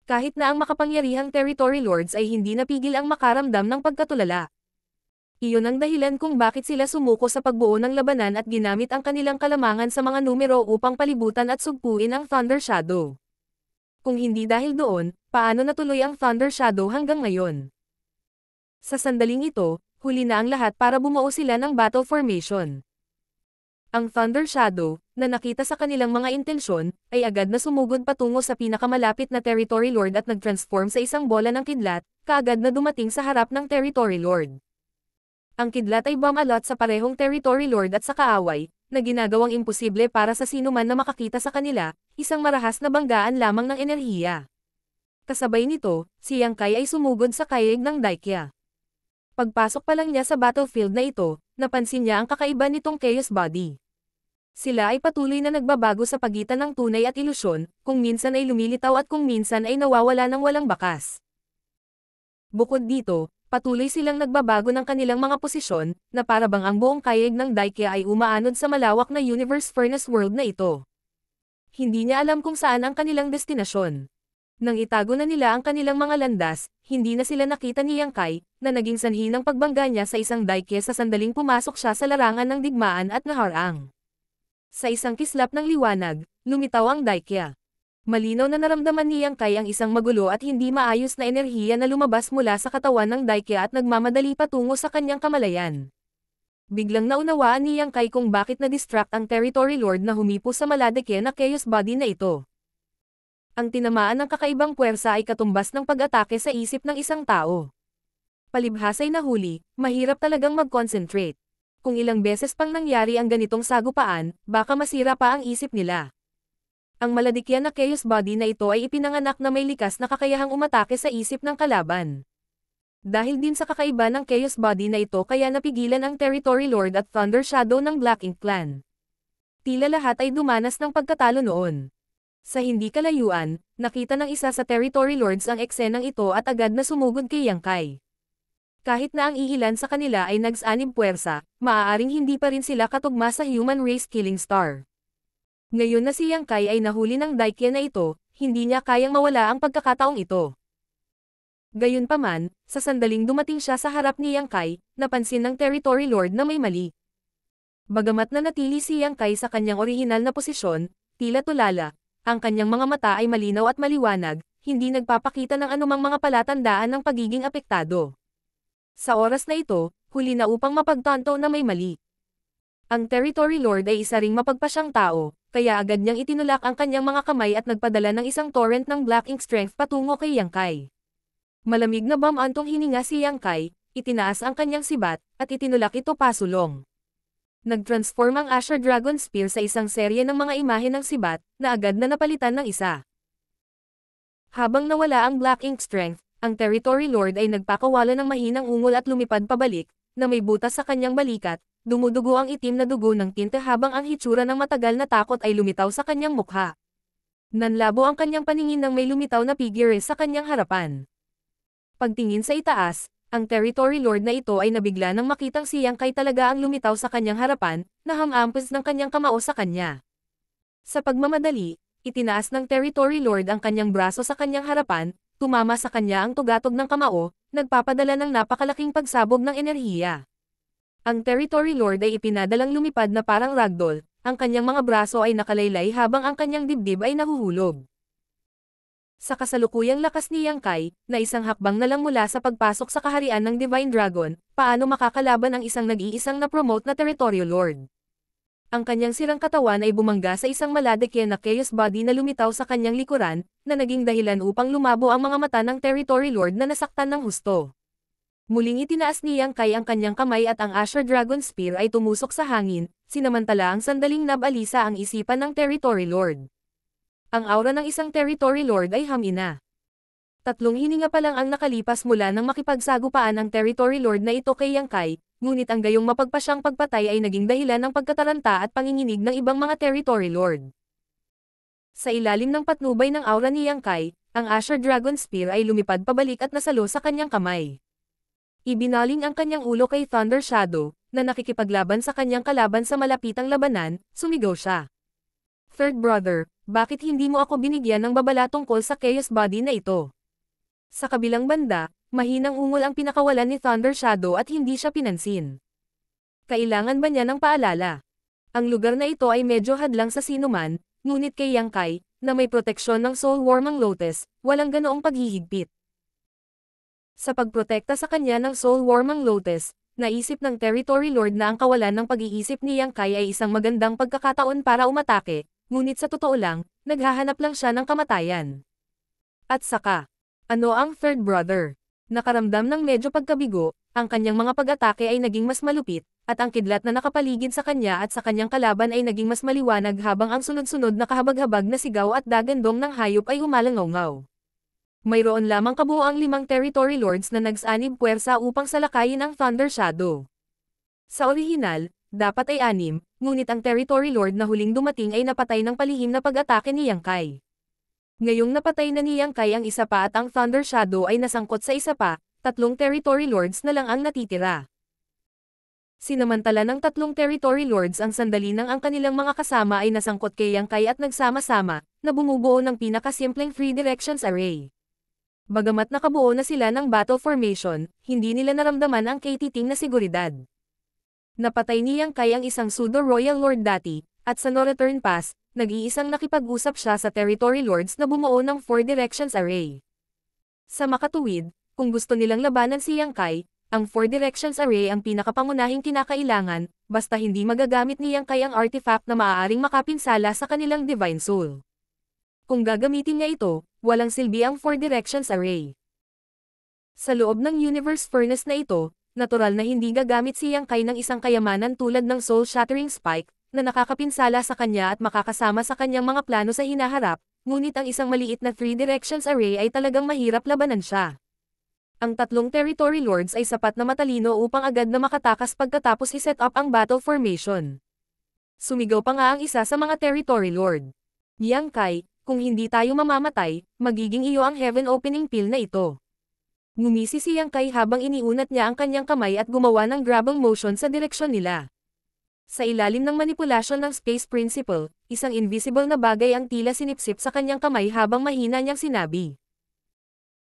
Kahit na ang makapangyarihang territory lords ay hindi napigil ang makaramdam ng pagkatulala. Iyon ang dahilan kung bakit sila sumuko sa pagbuo ng labanan at ginamit ang kanilang kalamangan sa mga numero upang palibutan at sugpuin ang Thunder Shadow. Kung hindi dahil doon, paano natuloy ang Thunder Shadow hanggang ngayon? Sa sandaling ito, huli na ang lahat para bumuo sila ng battle formation. Ang Thunder Shadow, na nakita sa kanilang mga intensyon, ay agad na sumugod patungo sa pinakamalapit na territory lord at nag-transform sa isang bola ng kidlat, kaagad na dumating sa harap ng territory lord. Ang kidlat ay bumalot sa parehong territory lord at sa kaaway, na ginagawang imposible para sa sino man na makakita sa kanila, isang marahas na banggaan lamang ng enerhiya. Kasabay nito, si Yang Kai ay sumugod sa kayeg ng Daikya. Pagpasok pa lang niya sa battlefield na ito, napansin niya ang kakaiba nitong Chaos Body. Sila ay patuloy na nagbabago sa pagitan ng tunay at ilusyon, kung minsan ay lumilitaw at kung minsan ay nawawala ng walang bakas. Bukod dito, patuloy silang nagbabago ng kanilang mga posisyon, na para bang ang buong kayeg ng Daikya ay umaanod sa malawak na universe furnace world na ito. Hindi niya alam kung saan ang kanilang destinasyon. Nang itago na nila ang kanilang mga landas, hindi na sila nakita ni Yang Kai, na naging sanhi ng pagbangga niya sa isang Daikya sa sandaling pumasok siya sa larangan ng digmaan at naharang. Sa isang kislap ng liwanag, lumitaw ang Daikya. Malinaw na naramdaman ni Yang Kai ang isang magulo at hindi maayos na enerhiya na lumabas mula sa katawan ng Daikya at nagmamadali patungo sa kanyang kamalayan. Biglang naunawaan ni Yang Kai kung bakit na-distract ang territory lord na humipo sa maladikya na Chaos Body na ito. Ang tinamaan ng kakaibang puwersa ay katumbas ng pag-atake sa isip ng isang tao. Palibhas ay nahuli, mahirap talagang mag-concentrate. Kung ilang beses pang nangyari ang ganitong sagupaan, baka masira pa ang isip nila. Ang maladikyan na Chaos Body na ito ay ipinanganak na may likas na kakayahang umatake sa isip ng kalaban. Dahil din sa kakaiba ng Chaos Body na ito kaya napigilan ang Territory Lord at Thunder Shadow ng Black Ink Clan. Tila lahat ay dumanas ng pagkatalo noon. Sa hindi kalayuan, nakita ng isa sa Territory Lords ang eksenang ito at agad na sumugod kay Yang Kai. Kahit na ang iilan sa kanila ay nagsanib puwersa, maaaring hindi pa rin sila katugma sa human race killing star. Ngayon na si Yang Kai ay nahuli ng Daikya na ito, hindi niya kayang mawala ang pagkakataong ito. Gayunpaman, sa sandaling dumating siya sa harap ni Yang Kai, napansin ng Territory Lord na may mali. Bagamat na natili si Yang Kai sa kanyang orihinal na posisyon, tila tulala, ang kanyang mga mata ay malinaw at maliwanag, hindi nagpapakita ng anumang mga palatandaan ng pagiging apektado. Sa oras na ito, huli na upang mapagtanto na may mali. Ang Territory Lord ay isa ring mapagpasyang tao, kaya agad niyang itinulak ang kanyang mga kamay at nagpadala ng isang torrent ng Black Ink Strength patungo kay Yang Kai. Malamig na bamantong hininga si Yang Kai, itinaas ang kanyang sibat, at itinulak ito pasulong. Nag-transform ang Asher Dragon Spear sa isang serye ng mga imahe ng sibat, na agad na napalitan ng isa. Habang nawala ang Black Ink Strength, ang Territory Lord ay nagpakawala ng mahinang ungol at lumipad pabalik, na may butas sa kanyang balikat, dumudugo ang itim na dugo ng tinte habang ang hitsura ng matagal na takot ay lumitaw sa kanyang mukha. Nanlabo ang kanyang paningin nang may lumitaw na figure sa kanyang harapan. Pagtingin sa itaas, ang territory lord na ito ay nabigla nang makitang si Yang Kai talaga ang lumitaw sa kanyang harapan, na hamampos ng kanyang kamao sa kanya. Sa pagmamadali, itinaas ng territory lord ang kanyang braso sa kanyang harapan, tumama sa kanya ang tugatog ng kamao, nagpapadala ng napakalaking pagsabog ng enerhiya. Ang territory lord ay ipinadalang lumipad na parang ragdoll, ang kanyang mga braso ay nakalaylay habang ang kanyang dibdib ay nahuhulog. Sa kasalukuyang lakas ni Yang Kai, na isang hakbang na lang mula sa pagpasok sa kaharian ng Divine Dragon, paano makakalaban ang isang nag-iisang na-promote na Territory Lord? Ang kanyang sirang katawan ay bumangga sa isang maladekya na chaos body na lumitaw sa kanyang likuran, na naging dahilan upang lumabo ang mga mata ng Territory Lord na nasaktan ng husto. Muling itinaas ni Yang Kai ang kanyang kamay at ang Asher Dragon Spear ay tumusok sa hangin, sinamantala ang sandaling nabalisa ang isipan ng Territory Lord. Ang aura ng isang Territory Lord ay hamina. 3 hininga pa lang ang nakalipas mula nang makipagsagupaan ang Territory Lord na ito kay Yang Kai, ngunit ang gayong mapagpasyang pagpatay ay naging dahilan ng pagkataranta at panginginig ng ibang mga Territory Lord. Sa ilalim ng patnubay ng aura ni Yang Kai, ang Asher Dragon Spear ay lumipad pabalik at nasalo sa kanyang kamay. Ibinaling ang kanyang ulo kay Thunder Shadow, na nakikipaglaban sa kanyang kalaban sa malapitang labanan, sumigaw siya. Third brother, bakit hindi mo ako binigyan ng babala tungkol sa chaos body na ito? Sa kabilang banda, mahinang ungol ang pinakawalan ni Thunder Shadow at hindi siya pinansin. Kailangan ba niya ng paalala? Ang lugar na ito ay medyo hadlang sa sinuman, ngunit kay Yang Kai, na may proteksyon ng Soul Warmang Lotus, walang ganoong paghihigpit. Sa pagprotekta sa kanya ng Soul Warmang Lotus, naisip ng Territory Lord na ang kawalan ng pag-iisip ni Yang Kai ay isang magandang pagkakataon para umatake, ngunit sa totoo lang, naghahanap lang siya ng kamatayan. At saka, ano ang third brother? Nakaramdam ng medyo pagkabigo, ang kanyang mga pag-atake ay naging mas malupit, at ang kidlat na nakapaligid sa kanya at sa kanyang kalaban ay naging mas maliwanag habang ang sunod-sunod na kahabag-habag na sigaw at dagandong ng hayop ay humalangaw-ngaw. Mayroon lamang kabuoang 5 Territory Lords na nagsanib puwersa upang salakayin ang Thunder Shadow. Sa orihinal, dapat ay 6, ngunit ang Territory Lord na huling dumating ay napatay ng palihim na pag-atake ni Yang Kai. Ngayong napatay na ni Yang Kai ang isa pa at ang Thunder Shadow ay nasangkot sa isa pa, 3 Territory Lords na lang ang natitira. Sinamantala ng 3 Territory Lords ang sandali nang ang kanilang mga kasama ay nasangkot kay Yang Kai at nagsama-sama, na bumubuo ng pinakasimpleng 3 directions array. Bagamat nakabuo na sila ng battle formation, hindi nila naramdaman ang katiting na seguridad. Napatay ni Yang Kai ang isang pseudo-royal lord dati, at sa no return pass, nag-iisang nakipag-usap siya sa Territory Lords na bumuo ng 4 directions array. Sa makatuwid, kung gusto nilang labanan si Yang Kai, ang 4 directions array ang pinakapangunahing kinakailangan, basta hindi magagamit ni Yang Kai ang artifact na maaaring makapinsala sa kanilang Divine Soul. Kung gagamitin niya ito, walang silbi ang 4 directions array. Sa loob ng Universe Furnace na ito, natural na hindi gagamit si Yang Kai ng isang kayamanan tulad ng Soul Shattering Spike, na nakakapinsala sa kanya at makakasama sa kanyang mga plano sa hinaharap, ngunit ang isang maliit na 3 directions array ay talagang mahirap labanan siya. Ang 3 Territory Lords ay sapat na matalino upang agad na makatakas pagkatapos i-set up ang battle formation. Sumigaw pa nga ang isa sa mga Territory Lord. Yang Kai, kung hindi tayo mamamatay, magiging iyo ang heaven opening pill na ito. Ngumisi si Yang Kai habang iniunat niya ang kanyang kamay at gumawa ng grabble motion sa direksyon nila. Sa ilalim ng manipulasyon ng Space Principle, isang invisible na bagay ang tila sinipsip sa kanyang kamay habang mahina niyang sinabi.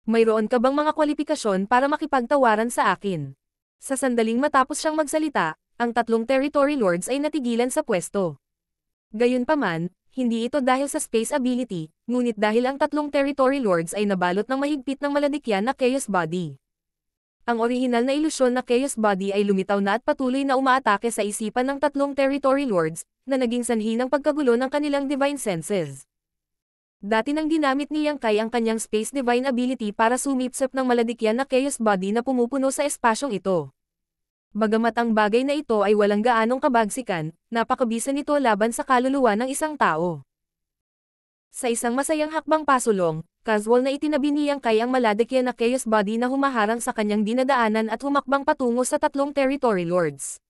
Mayroon ka bang mga kwalifikasyon para makipagtawaran sa akin? Sa sandaling matapos siyang magsalita, ang 3 Territory Lords ay natigilan sa pwesto. Gayunpaman, hindi ito dahil sa space ability, ngunit dahil ang 3 Territory Lords ay nabalot ng mahigpit ng maladikyan na Chaos Body. Ang orihinal na ilusyon na Chaos Body ay lumitaw na at patuloy na umaatake sa isipan ng 3 Territory Lords, na naging sanhi ng pagkagulo ng kanilang Divine Senses. Dati nang ginamit ni Yang Kai ang kanyang Space Divine Ability para sumipsip ng maladikyan na Chaos Body na pumupuno sa espasyong ito. Bagamat ang bagay na ito ay walang gaanong kabagsikan, napakabisa nito laban sa kaluluwa ng isang tao. Sa isang masayang hakbang pasulong, casual na itinabi ni Yang Kai ang maladikyan na Chaos Body na humaharang sa kanyang dinadaanan at humakbang patungo sa 3 Territory Lords.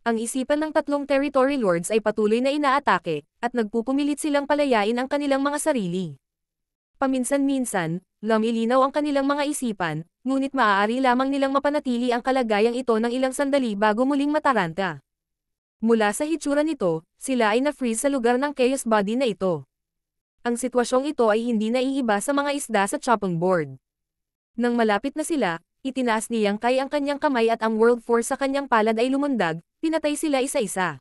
Ang isipan ng tatlong territory lords ay patuloy na inaatake, at nagpupumilit silang palayain ang kanilang mga sarili. Paminsan-minsan, lumilinaw ang kanilang mga isipan, ngunit maaari lamang nilang mapanatili ang kalagayang ito ng ilang sandali bago muling mataranta. Mula sa hitsura nito, sila ay na-freeze sa lugar ng chaos body na ito. Ang sitwasyong ito ay hindi naiiba sa mga isda sa chopping board. Nang malapit na sila, itinaas ni Yang Kai ang kanyang kamay at ang world force sa kanyang palad ay lumundag, pinatay sila isa-isa.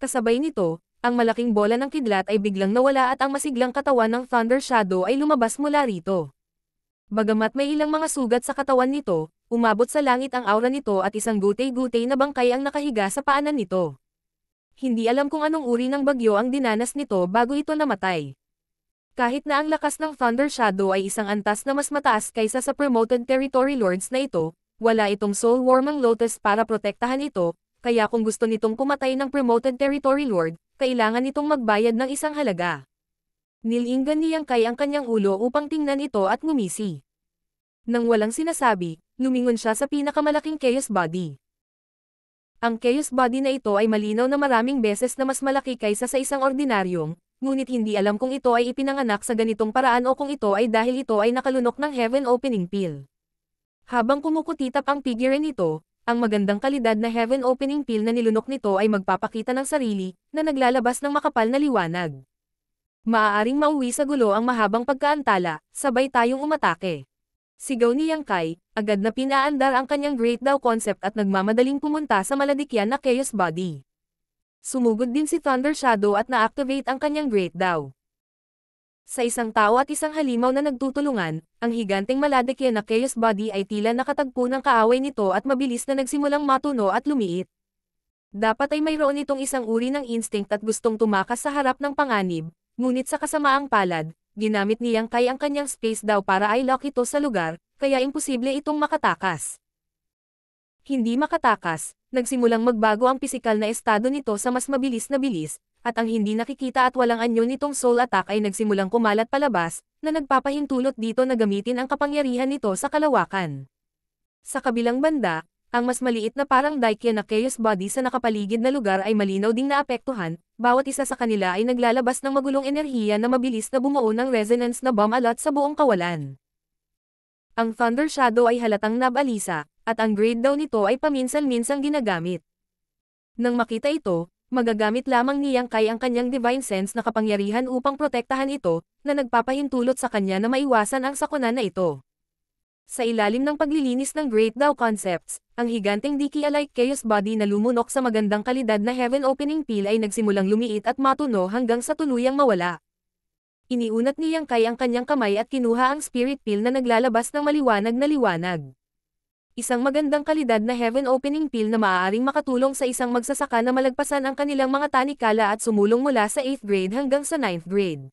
Kasabay nito, ang malaking bola ng kidlat ay biglang nawala at ang masiglang katawan ng Thunder Shadow ay lumabas mula rito. Bagamat may ilang mga sugat sa katawan nito, umabot sa langit ang aura nito at isang gutay-gutay na bangkay ang nakahiga sa paanan nito. Hindi alam kung anong uri ng bagyo ang dinanas nito bago ito namatay. Kahit na ang lakas ng Thunder Shadow ay isang antas na mas mataas kaysa sa promoted territory lords na ito, wala itong soul wormang lotus para protektahan ito, kaya kung gusto nitong pumatay ng promoted territory lord, kailangan nitong magbayad ng isang halaga. Nilinggan ni Yang Kai ang kanyang ulo upang tingnan ito at ngumisi. Nang walang sinasabi, lumingon siya sa pinakamalaking chaos body. Ang chaos body na ito ay malinaw na maraming beses na mas malaki kaysa sa isang ordinaryong, ngunit hindi alam kung ito ay ipinanganak sa ganitong paraan o kung ito ay dahil ito ay nakalunok ng heaven opening pill. Habang kumukutitap ang figure nito, ang magandang kalidad na heaven opening pill na nilunok nito ay magpapakita ng sarili, na naglalabas ng makapal na liwanag. Maaaring mauwi sa gulo ang mahabang pagkaantala, sabay tayong umatake. Sigaw ni Yang Kai, agad na pinaandar ang kanyang Great Dao concept at nagmamadaling pumunta sa maladikyan na chaos body. Sumugod din si Thunder Shadow at na-activate ang kanyang Great Dao. Sa isang tao at isang halimaw na nagtutulungan, ang higanteng maladikyan na chaos body ay tila nakatagpo ng kaaway nito at mabilis na nagsimulang matuno at lumiit. Dapat ay mayroon itong isang uri ng instinct at gustong tumakas sa harap ng panganib, ngunit sa kasamaang palad, ginamit ni Yang Kai ang kanyang space daw para i-lock ito sa lugar, kaya imposible itong makatakas. Hindi makatakas, nagsimulang magbago ang pisikal na estado nito sa mas mabilis na bilis, at ang hindi nakikita at walang anyo nitong soul attack ay nagsimulang kumalat palabas, na nagpapahintulot dito na gamitin ang kapangyarihan nito sa kalawakan. Sa kabilang banda, ang mas maliit na parang Daikya na chaos body sa nakapaligid na lugar ay malinaw ding naapektuhan, bawat isa sa kanila ay naglalabas ng magulong enerhiya na mabilis na bumuo ng resonance na bomb alot sa buong kawalan. Ang Thunder Shadow ay halatang nabalisa, at ang grade daw nito ay paminsan-minsang ginagamit. Nang makita ito, magagamit lamang ni Yang Kai ang kanyang divine sense na kapangyarihan upang protektahan ito, na nagpapahintulot sa kanya na maiwasan ang sakuna na ito. Sa ilalim ng paglilinis ng Great Dao concepts, ang higanteng Diki-alike chaos body na lumunok sa magandang kalidad na heaven opening pill ay nagsimulang lumiit at matuno hanggang sa tuluyang mawala. Iniunat ni Yang Kai ang kanyang kamay at kinuha ang spirit pill na naglalabas ng maliwanag na liwanag. Isang magandang kalidad na heaven opening pill na maaaring makatulong sa isang magsasaka na malagpasan ang kanilang mga tanikala at sumulong mula sa 8th grade hanggang sa 9th grade.